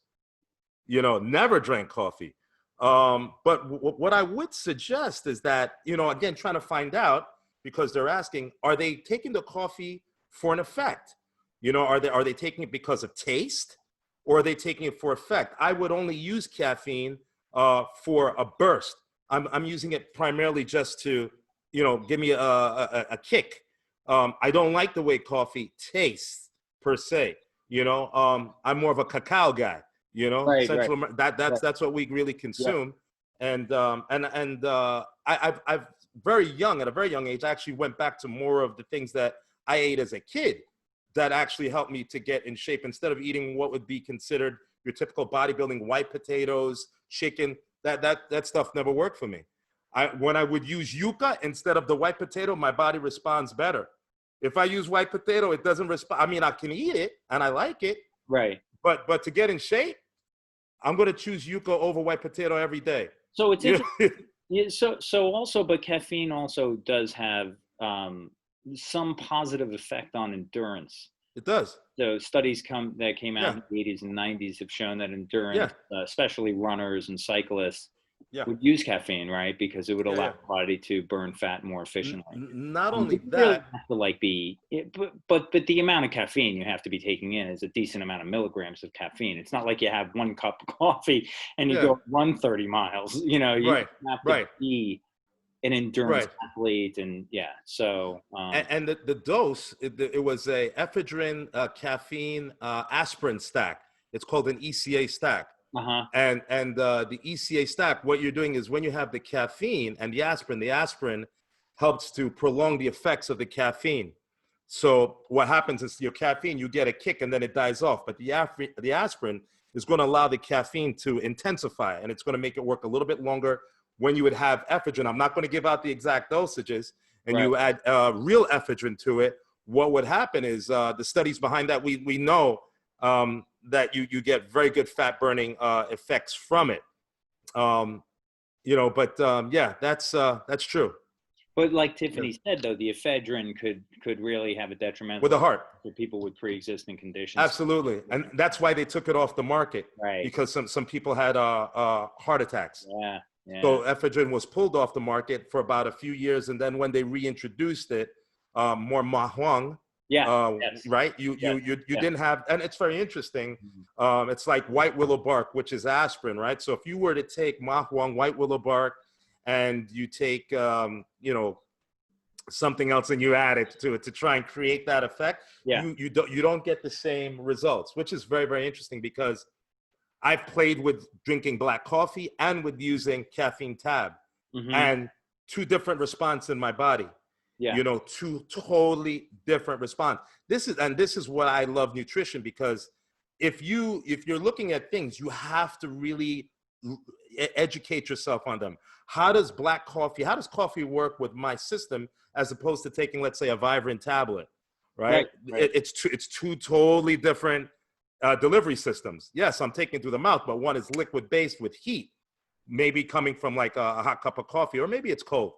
You know, never drank coffee. But what I would suggest is that, you know, again, trying to find out, because they're asking, are they taking the coffee for an effect? You know, are they taking it because of taste, or are they taking it for effect? I would only use caffeine for a burst. I'm using it primarily just to, you know, give me a kick. I don't like the way coffee tastes per se. You know, I'm more of a cacao guy. You know, that's what we really consume. And I've very young, at a very young age, I actually went back to more of the things that I ate as a kid that actually helped me to get in shape, instead of eating what would be considered your typical bodybuilding, white potatoes, chicken. That stuff never worked for me. When I would use yuca instead of the white potato, my body responds better. If I use white potato, it doesn't respond. I mean, I can eat it and I like it. Right. But to get in shape, I'm going to choose yuca over white potato every day. So it's interesting. Yeah, so also, but caffeine also does have some positive effect on endurance. It does. So studies that came out in the 80s and 90s have shown that endurance, especially runners and cyclists, would use caffeine, right? Because it would allow the body to burn fat more efficiently. Not only that, really have to like but the amount of caffeine you have to be taking in is a decent amount of milligrams of caffeine. It's not like you have 1 cup of coffee and you go run 30 miles. You know, you have to be an endurance athlete, and so and the dose, it was a ephedrine, caffeine, aspirin stack. It's called an ECA stack. And the ECA stack, what you're doing is when you have the caffeine and the aspirin helps to prolong the effects of the caffeine. So what happens is your caffeine, you get a kick and then it dies off, but the aspirin is going to allow the caffeine to intensify, and it's going to make it work a little bit longer. When you would have ephedrine, I'm not going to give out the exact dosages, and you add real ephedrine to it, what would happen is the studies behind that, we know that you get very good fat burning effects from it. You know, but that's true. But like Tiffani said, though, the ephedrine could really have a detrimental with the heart for people with pre-existing conditions. Absolutely, and that's why they took it off the market, because some people had heart attacks. So ephedrine was pulled off the market for about a few years, and then when they reintroduced it, more mahuang. Right. You didn't have, and it's very interesting. It's like white willow bark, which is aspirin, right? So if you were to take mahuang, white willow bark, and you take, you know, something else and you add it to it to try and create that effect, you don't get the same results, which is very, very interesting, because I've played with drinking black coffee and with using caffeine tab, and 2 different responses in my body. You know, 2 totally different response. This is what I love nutrition, because if you're looking at things, you have to really educate yourself on them. How does coffee work with my system as opposed to taking, let's say, a Vibrant tablet, right? It's 2 totally different delivery systems. Yes, I'm taking it through the mouth, but one is liquid based with heat, maybe coming from like a hot cup of coffee, or maybe it's cold.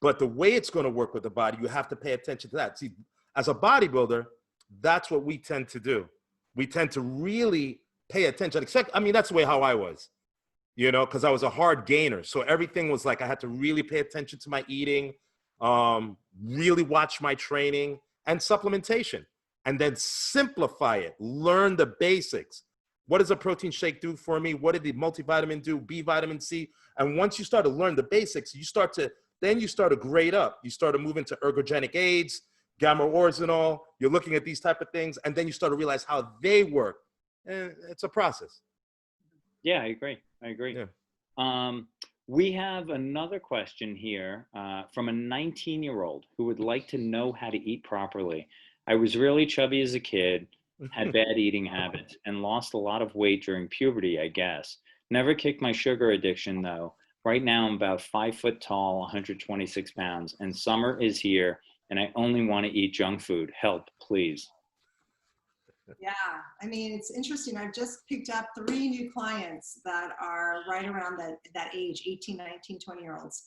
But the way it's going to work with the body, you have to pay attention to that. See, as a bodybuilder, that's what we tend to do. We tend to really pay attention. I mean, that's the way how I was, you know, because I was a hard gainer. So everything was like I had to really pay attention to my eating, really watch my training and supplementation, and then simplify it, learn the basics. What does a protein shake do for me? What did the multivitamin do? B vitamin C. And once you start to learn the basics, you start to grade up. You start to move into ergogenic aids, gamma orzinol. You're looking at these type of things, and then you start to realize how they work. And it's a process. Yeah, I agree. Yeah. We have another question here from a 19-year-old who would like to know how to eat properly. I was really chubby as a kid, had bad eating habits, and lost a lot of weight during puberty, I guess. Never kicked my sugar addiction, though. Right now, I'm about 5 foot tall, 126 pounds, and summer is here, and I only want to eat junk food. Help, please. Yeah, I mean, it's interesting. I've just picked up 3 new clients that are right around that age, 18, 19, 20-year-olds.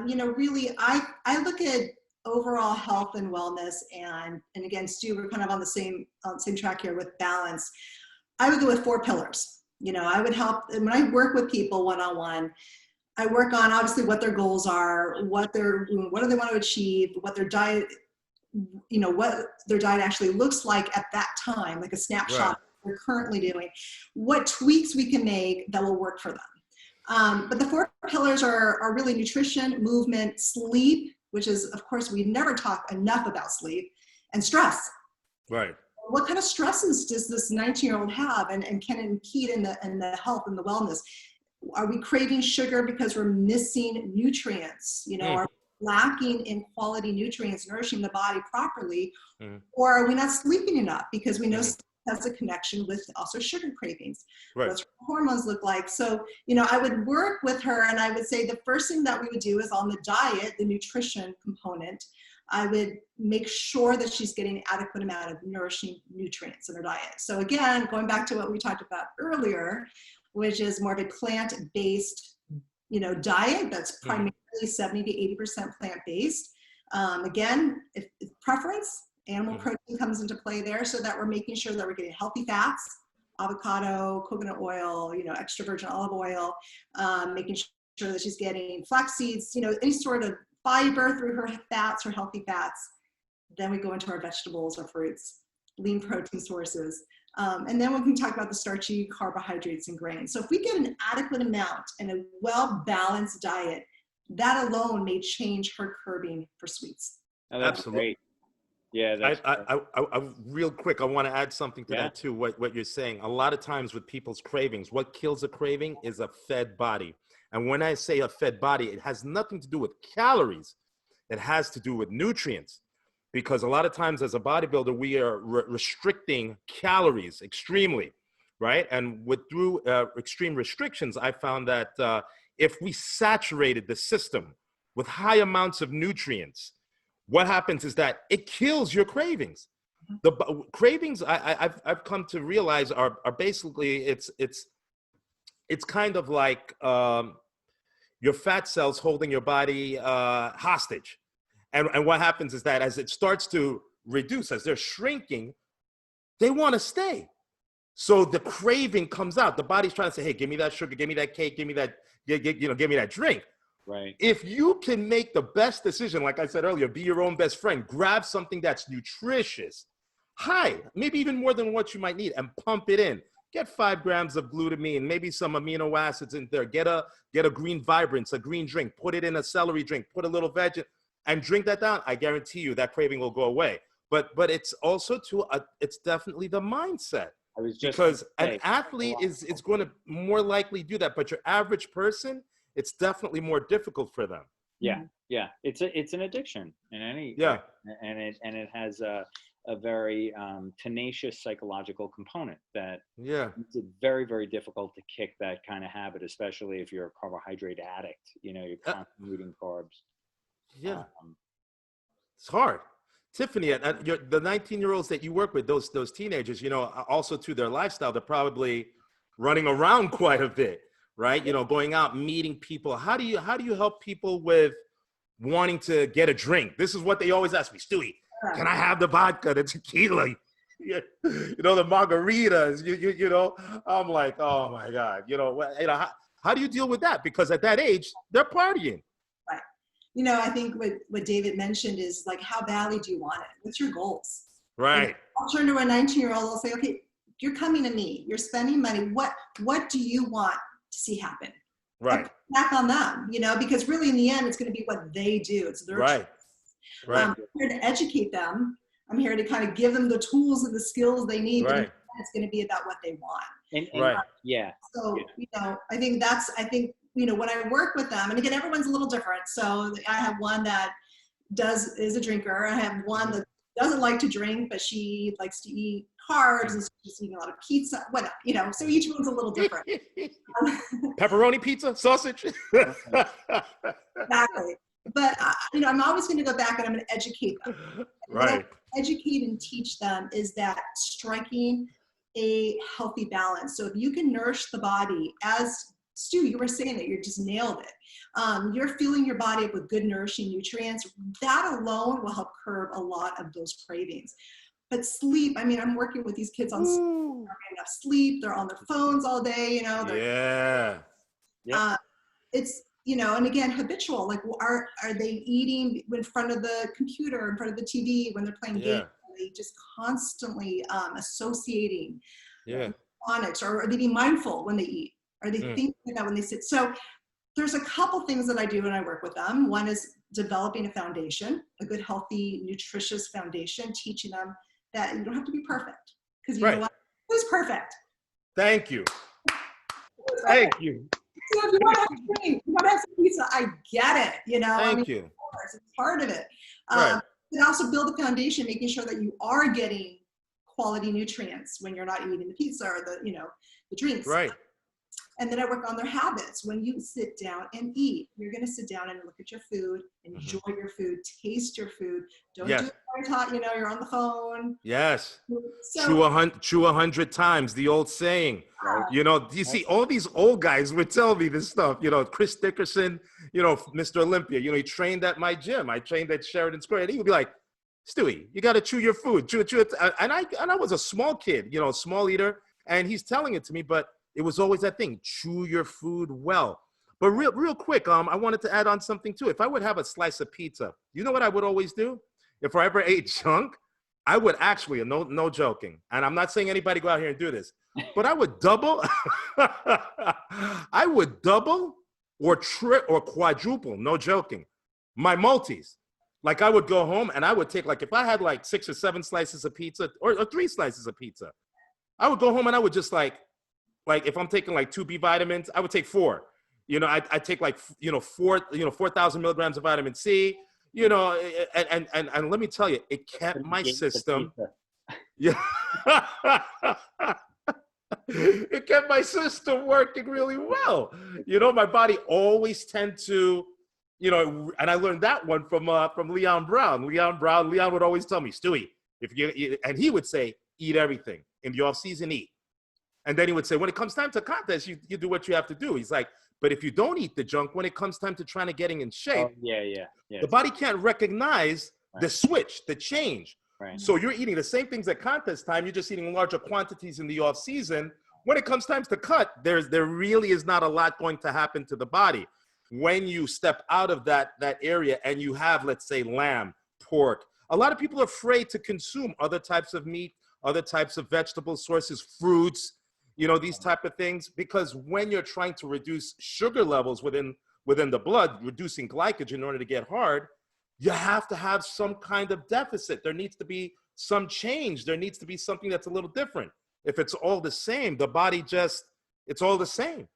You know, really, I look at overall health and wellness, and again, Stu, we're kind of on the same track here with balance. I would go with 4 pillars. You know, I would help, when I work with people one-on-one, I work on obviously what their goals are, what do they want to achieve, what their diet, you know, what their diet actually looks like at that time, like a snapshot Right. of what they're currently doing, what tweaks we can make that will work for them. But the 4 pillars are really nutrition, movement, sleep, which is, of course, we never talk enough about sleep, and stress. Right. What kind of stresses does this 19-year-old have, and can it impede in the health and the wellness? Are we craving sugar because we're missing nutrients? You know, are we lacking in quality nutrients, nourishing the body properly? Or are we not sleeping enough? Because we know sleep has a connection with also sugar cravings. Right. What's her hormones look like? So, you know, I would work with her, and I would say the first thing that we would do is on the diet, the nutrition component, I would make sure that she's getting an adequate amount of nourishing nutrients in her diet. So again, going back to what we talked about earlier, which is more of a plant-based, you know, diet that's primarily 70 to 80% plant-based. Again, if preference, animal protein comes into play there, so that we're making sure that we're getting healthy fats, avocado, coconut oil, you know, extra virgin olive oil, making sure that she's getting flax seeds, you know, any sort of fiber through her fats or healthy fats. Then we go into our vegetables or fruits, lean protein sources. And then we can talk about the starchy carbohydrates and grains. So if we get an adequate amount and a well-balanced diet, that alone may change her curbing for sweets. Oh, that's Absolutely. great. Yeah, that's I real quick, I want to add something to that too, what you're saying. A lot of times with people's cravings, what kills a craving is a fed body. And when I say a fed body, it has nothing to do with calories. It has to do with nutrients. Because a lot of times as a bodybuilder, we are restricting calories extremely, right? And through extreme restrictions, I found that if we saturated the system with high amounts of nutrients, what happens is that it kills your cravings. The cravings I've come to realize are basically, it's kind of like your fat cells holding your body hostage. And what happens is that as it starts to reduce, as they're shrinking, they want to stay. So the craving comes out. The body's trying to say, hey, give me that sugar, give me that cake, give me that, give me that drink. right. If you can make the best decision, like I said earlier, be your own best friend, grab something that's nutritious, high, maybe even more than what you might need, and pump it in. Get 5 grams of glutamine, maybe some amino acids in there. Get a green Vibrance, a green drink, put it in a celery drink, put a little veg, and drink that down. I guarantee you that craving will go away. But it's also it's definitely the mindset. I was just Because an athlete is going to more likely do that, but your average person, it's definitely more difficult for them. Yeah, it's an addiction in any and it has a very tenacious psychological component that it's very, very difficult to kick that kind of habit, especially if you're a carbohydrate addict. You know, you're constantly eating carbs. Yeah, it's hard. Tiffany, the 19-year-olds that you work with, those teenagers, you know, also to their lifestyle, they're probably running around quite a bit, right? You know, going out, meeting people. How do you help people with wanting to get a drink? This is what they always ask me, Stewie, can I have the vodka, the tequila, you know, the margaritas, you know? I'm like, oh my God, how do you deal with that? Because at that age, they're partying. Right. You know, I think what David mentioned is like, how badly do you want it? What's your goals? Right. And I'll turn to a 19-year-old, I'll say, okay, you're coming to me, you're spending money. What do you want to see happen? Right. Back on them, you know, because really in the end, it's going to be what they do. It's their choice. Right. I'm here to educate them. I'm here to kind of give them the tools and the skills they need. But it's going to be about what they want. So, you know, I think, you know, when I work with them, and again, everyone's a little different. So I have one that is a drinker. I have one that doesn't like to drink, but she likes to eat carbs, and so she's eating a lot of pizza, whatever, you know, so each one's a little different. Pepperoni pizza, sausage. Exactly. but I'm always going to go back and I'm going to educate them. Right. Educate and teach them is that striking a healthy balance. So if you can nourish the body, as Stu, you were saying that you just nailed it. You're filling your body up with good nourishing nutrients. That alone will help curb a lot of those cravings. But sleep, I'm working with these kids on enough sleep. They're on their phones all day, Yeah. It's, and again, habitual. Like, are they eating in front of the computer, in front of the TV when they're playing games? Are they just constantly associating phonics, or are they being mindful when they eat? Are they thinking about when they sit? So there's a couple things that I do when I work with them. One is developing a foundation, a good, healthy, nutritious foundation, teaching them that you don't have to be perfect. Because you know what? Who's perfect? Thank you. Thank you. So if you want to have a drink, you want to have some pizza, I get it. Thank you. Of course, it's part of it. But also build a foundation, making sure that you are getting quality nutrients when you're not eating the pizza or the drinks. Right. And then I work on their habits. When you sit down and eat, you're going to sit down and look at your food, enjoy your food, taste your food. Don't do it while you're talking, you're on the phone. Yes. So, chew 100 times, the old saying. You see, all these old guys would tell me this stuff. Chris Dickerson, Mr. Olympia, he trained at my gym. I trained at Sheridan Square. And he would be like, Stewie, you got to chew your food. Chew it. And I was a small kid, small eater. And he's telling it to me, but it was always that thing, chew your food well. But real quick, I wanted to add on something too. If I would have a slice of pizza, you know what I would always do? If I ever ate junk, I would actually, no joking, and I'm not saying anybody go out here and do this, but I would double, or quadruple, no joking, my multis. Like I would go home and I would take, like if I had like 6 or 7 slices of pizza or 3 slices of pizza, I would go home and I would just like if I'm taking like 2 B vitamins, I would take 4. I take like 4,000 milligrams of vitamin C. And let me tell you, it kept my system. Yeah, it kept my system working really well. My body always tend to, and I learned that one from Leon Brown. Leon would always tell me, Stewie, and he would say, eat everything in the off season, eat. And then he would say, when it comes time to contest, you do what you have to do. He's like, but if you don't eat the junk, when it comes time to trying to getting in shape, the body can't recognize the switch, the change. Right. So you're eating the same things at contest time. You're just eating larger quantities in the off season. When it comes time to cut, there really is not a lot going to happen to the body. When you step out of that area and you have, let's say, lamb, pork, a lot of people are afraid to consume other types of meat, other types of vegetable sources, fruits, these type of things, because when you're trying to reduce sugar levels within the blood, reducing glycogen in order to get hard, you have to have some kind of deficit. There needs to be some change. There needs to be something that's a little different. If it's all the same, the body it's all the same.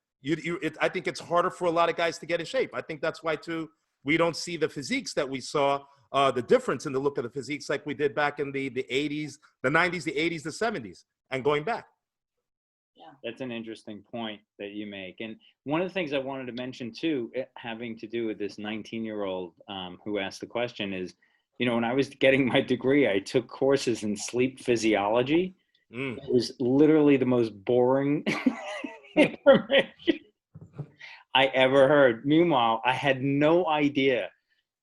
I think it's harder for a lot of guys to get in shape. I think that's why too, we don't see the physiques that we saw, the difference in the look of the physiques like we did back in the 80s, the 90s, the 80s, the 70s, and going back. Yeah, that's an interesting point that you make. And one of the things I wanted to mention too, having to do with this 19-year-old who asked the question is, when I was getting my degree, I took courses in sleep physiology. It was literally the most boring information I ever heard. Meanwhile, I had no idea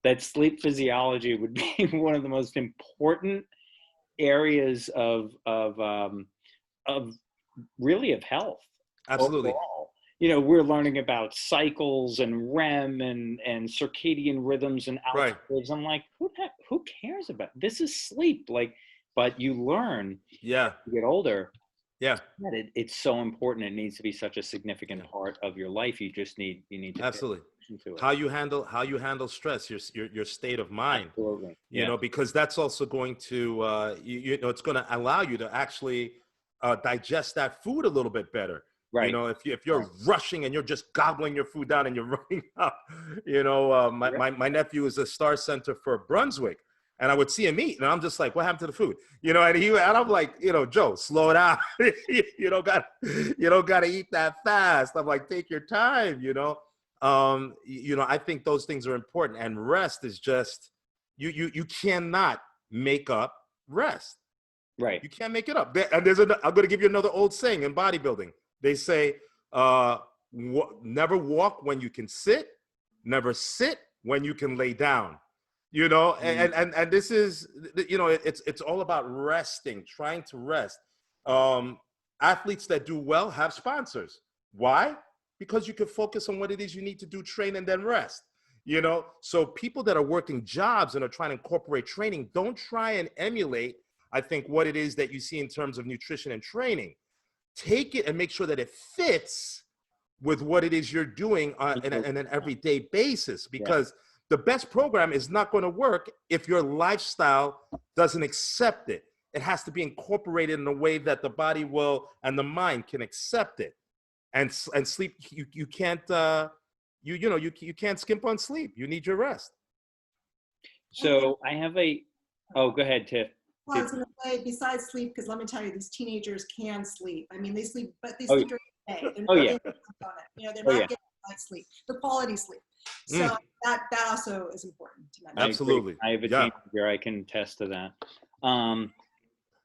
that sleep physiology would be one of the most important areas of really of health. Absolutely. Overall. We're learning about cycles and REM and circadian rhythms and alpha waves. I'm like, who cares about this? Is sleep, but you learn. Yeah. You get older. Yeah. That it's so important. It needs to be such a significant part of your life. You need to absolutely to it. How you handle stress, your state of mind. Absolutely. Because that's also going to it's going to allow you to actually digest that food a little bit better. Right. If you're rushing and you're just gobbling your food down and you're running out, my nephew is a star center for Brunswick, and I would see him eat, and I'm just like, what happened to the food? And I'm like, Joe, slow down. you don't gotta eat that fast. I'm like, take your time, I think those things are important. And rest is just, you cannot make up rest. Right. You can't make it up. And I'm going to give you another old saying in bodybuilding. They say, never walk when you can sit, never sit when you can lay down. And this is, it's all about resting, trying to rest. Athletes that do well have sponsors. Why? Because you can focus on what it is you need to do, train, and then rest. So people that are working jobs and are trying to incorporate training, don't try and emulate, I think, what it is that you see in terms of nutrition and training. Take it and make sure that it fits with what it is you're doing on an everyday basis, because the best program is not going to work if your lifestyle doesn't accept it. It has to be incorporated in a way that the body will and the mind can accept it. And sleep, you can't you can't skimp on sleep. You need your rest. So I have go ahead, Tiff. Well, I was going to say, besides sleep, because let me tell you, these teenagers can sleep. I mean, they sleep, but they sleep during the day. They're not getting they're not getting night sleep, the quality sleep. So that also is important to mention. Absolutely. I have a teenager. I can attest to that.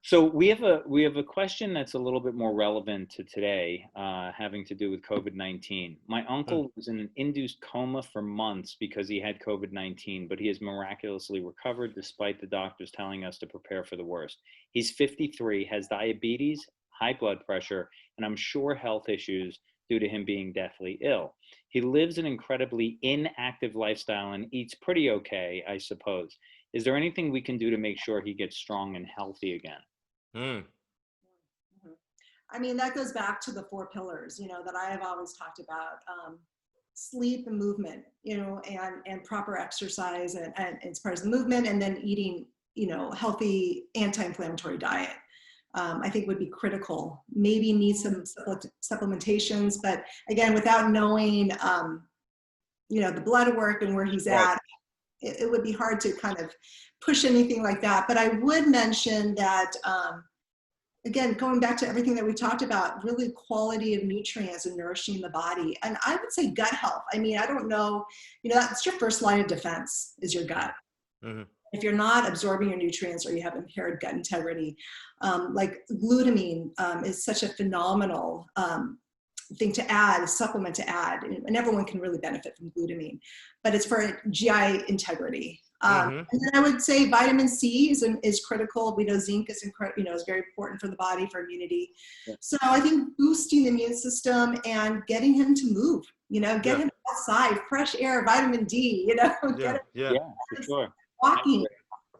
So we have a question that's a little bit more relevant to today, having to do with COVID-19. My uncle was in an induced coma for months because he had COVID-19, but he has miraculously recovered despite the doctors telling us to prepare for the worst. He's 53, has diabetes, high blood pressure, and I'm sure health issues due to him being deathly ill. He lives an incredibly inactive lifestyle and eats pretty okay, I suppose. Is there anything we can do to make sure he gets strong and healthy again? I mean, that goes back to the 4 pillars, that I have always talked about: sleep and movement, and proper exercise and as far as the movement, and then eating, healthy anti-inflammatory diet. I think would be critical. Maybe need some supplementations, but again, without knowing, the blood work and where he's at, it would be hard to kind of push anything like that. But I would mention that, again, going back to everything that we talked about, really quality of nutrients and nourishing the body. And I would say gut health. I mean, I don't know, that's your first line of defense, is your gut. Mm-hmm. If you're not absorbing your nutrients or you have impaired gut integrity, like glutamine is such a phenomenal thing to add, a supplement to add, and everyone can really benefit from glutamine, but it's for GI integrity. And then I would say vitamin C is critical. We know zinc is is very important for the body, for immunity. Yeah. So I think boosting the immune system and getting him to move, get him outside, fresh air, vitamin D, for sure. Walking,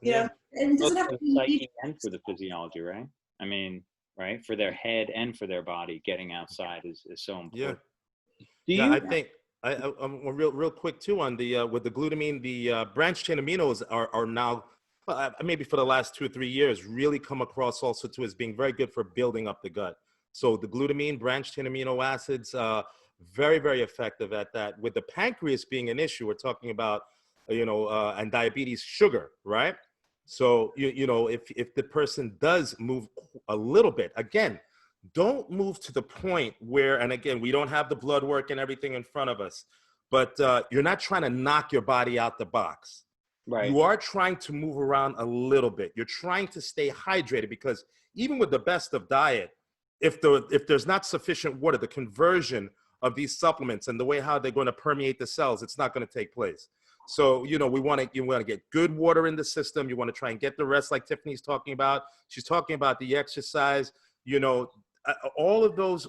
and it doesn't have to be psyche and for the physiology, right? I mean, right, for their head and for their body, getting outside is so important. I think real quick too on the with the glutamine, the branched chain aminos are now maybe for the last 2 or 3 years really come across also too as being very good for building up the gut. So the glutamine, branched chain amino acids, very, very effective at that. With the pancreas being an issue, we're talking about and diabetes, sugar, right? So if the person does move a little bit, again, don't move to the point where, and again, we don't have the blood work and everything in front of us, but you're not trying to knock your body out the box. Right. You are trying to move around a little bit. You're trying to stay hydrated, because even with the best of diet, if there's not sufficient water, the conversion of these supplements and the way how they're going to permeate the cells, it's not going to take place. So, you want to get good water in the system. You want to try and get the rest, like Tiffany's talking about. She's talking about the exercise, all of those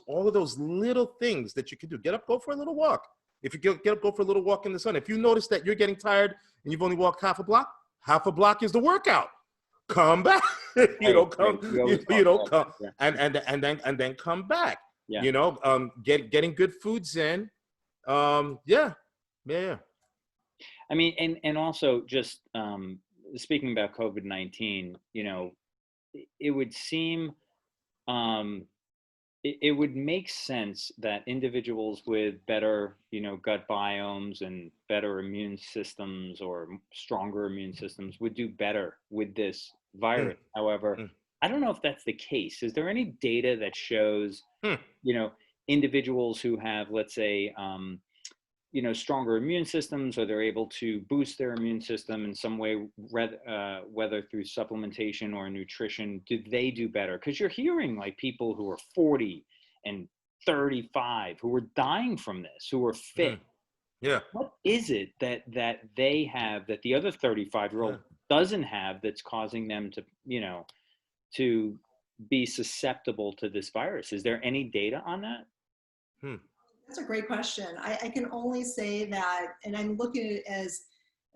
little things that you can do. Get up, go for a little walk. If you get up, go for a little walk in the sun. If you notice that you're getting tired and you've only walked half a block is the workout. Come back, come, and then come back. Yeah. Getting good foods in. Yeah. I mean, and also just speaking about COVID-19, it would seem it would make sense that individuals with better, gut biomes and better immune systems or stronger immune systems would do better with this virus. However, I don't know if that's the case. Is there any data that shows, individuals who have, let's say, stronger immune systems, or they're able to boost their immune system in some way, whether through supplementation or nutrition, do they do better? Because you're hearing like people who are 40 and 35 who are dying from this, who are fit. Yeah. What is it that they have that the other 35-year-old doesn't have that's causing them to, to be susceptible to this virus? Is there any data on that? That's a great question. I can only say that, and I'm looking at it as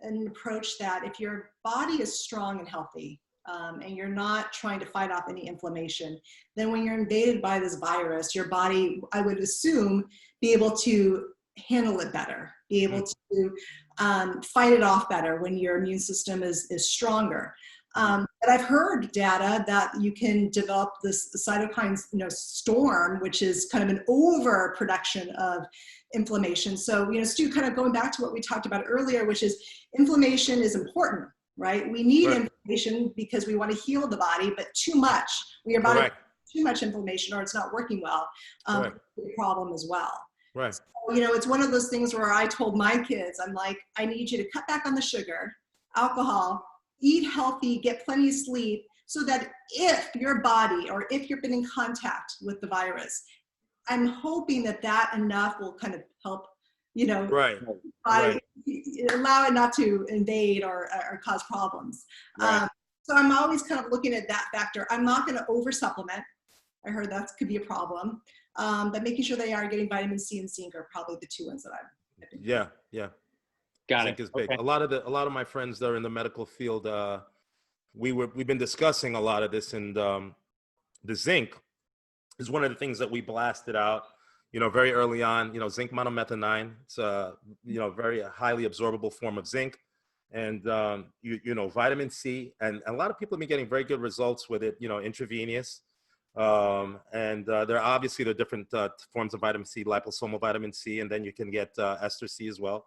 an approach that if your body is strong and healthy, and you're not trying to fight off any inflammation, then when you're invaded by this virus, your body, I would assume, be able to handle it better, be able to fight it off better when your immune system is stronger. But I've heard data that you can develop this cytokine storm, which is kind of an overproduction of inflammation. So, Stu, kind of going back to what we talked about earlier, which is inflammation is important, right? We need inflammation because we want to heal the body, but too much, your body has too much inflammation or it's not working well, is a problem as well. Right. So, it's one of those things where I told my kids, I'm like, I need you to cut back on the sugar, alcohol, eat healthy, get plenty of sleep, so that if your body or if you've been in contact with the virus, I'm hoping that enough will kind of help, allow it not to invade or cause problems. So I'm always kind of looking at that factor. I'm not going to over supplement. I heard that could be a problem. But making sure they are getting vitamin C and zinc are probably the two ones that I'm. Yeah. Got zinc it. is big. Okay. A lot of my friends that are in the medical field, we've been discussing a lot of this, and the zinc is one of the things that we blasted out, very early on. Zinc monomethanine. It's a very highly absorbable form of zinc, and vitamin C, and a lot of people have been getting very good results with it. Intravenous. And there are obviously the different forms of vitamin C, liposomal vitamin C, and then you can get ester C as well.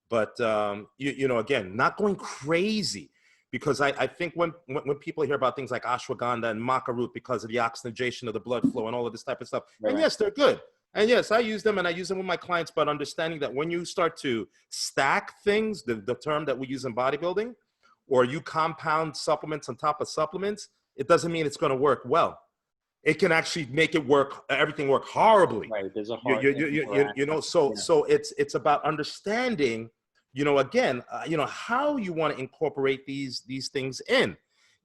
But again, not going crazy, because I think when people hear about things like ashwagandha and maca root because of the oxygenation of the blood flow and all of this type of stuff, and yes, they're good. And yes, I use them, and I use them with my clients, but understanding that when you start to stack things, the term that we use in bodybuilding, or you compound supplements on top of supplements, it doesn't mean it's going to work well. It can actually make everything work horribly. Right. There's a hard, so it's about understanding, again, how you want to incorporate these things in,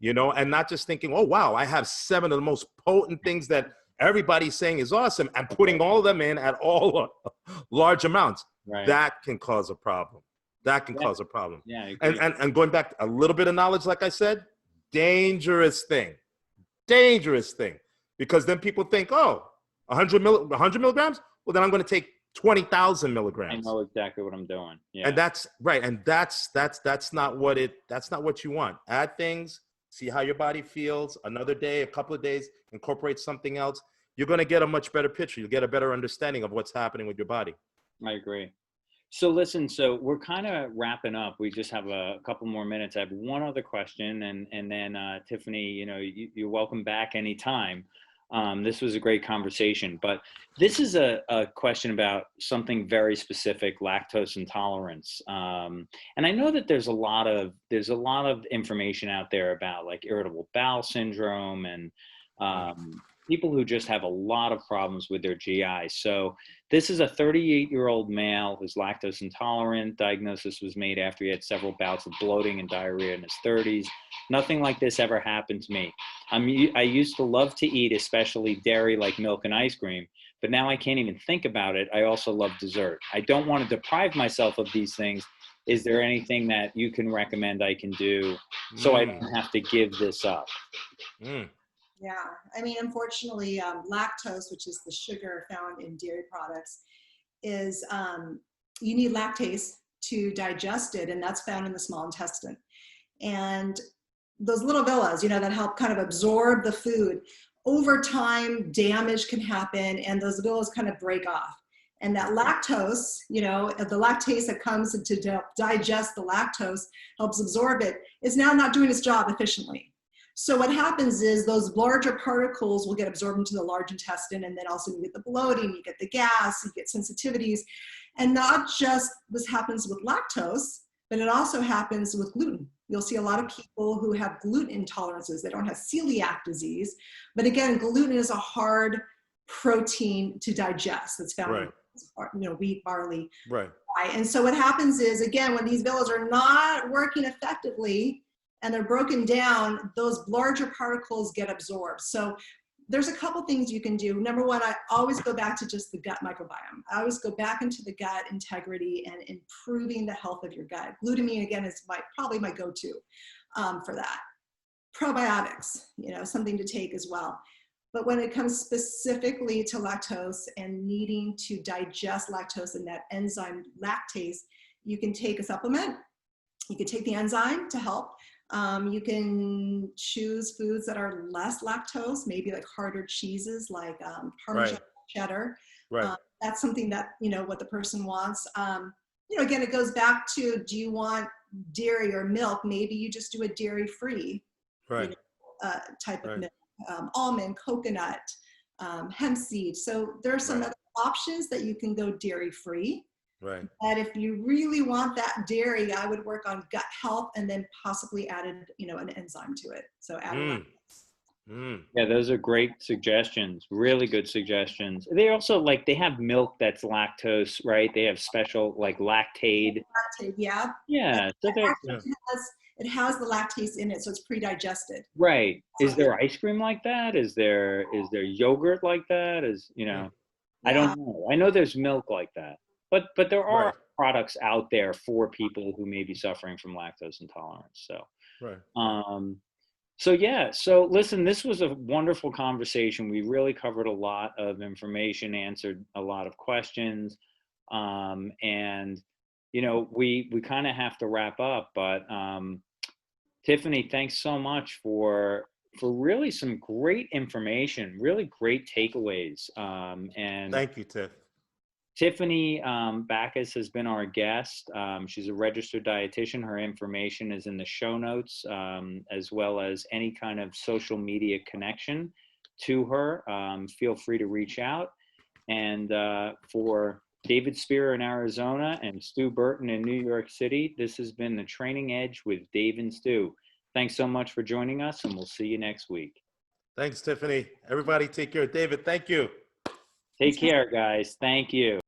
and not just thinking, oh, wow, I have 7 of the most potent things that everybody's saying is awesome, and putting all of them in at all large amounts. Right. That can cause a problem. Cause a problem. Yeah. And going back, a little bit of knowledge, like I said, dangerous thing. Because then people think, oh, 100 milligrams? Well, then I'm going to take 20,000 milligrams. I know exactly what I'm doing. Yeah. And that's right. And that's not what you want. Add things, see how your body feels. Another day, a couple of days, incorporate something else. You're going to get a much better picture. You'll get a better understanding of what's happening with your body. I agree. So listen, so we're kind of wrapping up. We just have a couple more minutes. I have one other question, and then Tiffani, you're welcome back anytime. This was a great conversation, but this is a question about something very specific, lactose intolerance. And I know that there's a lot of information out there about like irritable bowel syndrome and people who just have a lot of problems with their GI. So this is a 38-year-old male who's lactose intolerant. Diagnosis was made after he had several bouts of bloating and diarrhea in his 30s. Nothing like this ever happened to me. I used to love to eat, especially dairy like milk and ice cream, but now I can't even think about it. I also love dessert. I don't want to deprive myself of these things. Is there anything that you can recommend I can do so I don't have to give this up? Yeah, I mean, unfortunately, lactose, which is the sugar found in dairy products, is you need lactase to digest it, and that's found in the small intestine. And those little villas, that help kind of absorb the food, over time, damage can happen, and those villas kind of break off. And that lactose, the lactase that comes to digest the lactose, helps absorb it, is now not doing its job efficiently. So what happens is those larger particles will get absorbed into the large intestine, and then also you get the bloating, you get the gas, you get sensitivities. And not just this happens with lactose, but it also happens with gluten. You'll see a lot of people who have gluten intolerances. They don't have celiac disease. But again, gluten is a hard protein to digest. That's found in wheat, barley. Right. And so what happens is, again, when these villas are not working effectively and they're broken down, those larger particles get absorbed. So there's a couple things you can do. Number one, I always go back to just the gut microbiome. I always go back into the gut integrity and improving the health of your gut. Glutamine, again, is probably my go-to for that. Probiotics, something to take as well. But when it comes specifically to lactose and needing to digest lactose and that enzyme lactase, you can take a supplement. You can take the enzyme to help. You can choose foods that are less lactose, maybe like harder cheeses like Parmesan, cheddar. Right. That's something that, what the person wants. Again, it goes back to, do you want dairy or milk? Maybe you just do a dairy-free type of milk. Almond, coconut, hemp seed. So there are some other options that you can go dairy-free. Right. But if you really want that dairy, I would work on gut health and then possibly added, an enzyme to it. So add Yeah, those are great suggestions. Really good suggestions. They also they have milk that's lactose, right? They have special Lactaid. Lactaid, yeah. Yeah. So it has the lactase in it, so it's pre-digested. Right. Is there ice cream like that? Is there yogurt like that? I don't know. I know there's milk like that. But there are products out there for people who may be suffering from lactose intolerance. So listen, this was a wonderful conversation. We really covered a lot of information, answered a lot of questions. And we kind of have to wrap up, but Tiffani, thanks so much for really some great information, really great takeaways. And thank you, Tiff. Tiffani Bachus has been our guest. She's a registered dietitian. Her information is in the show notes, as well as any kind of social media connection to her. Feel free to reach out. And for David Spear in Arizona and Stu Burton in New York City, this has been The Training Edge with Dave and Stu. Thanks so much for joining us, and we'll see you next week. Thanks, Tiffani. Everybody take care. David, thank you. Take care, guys. Thank you.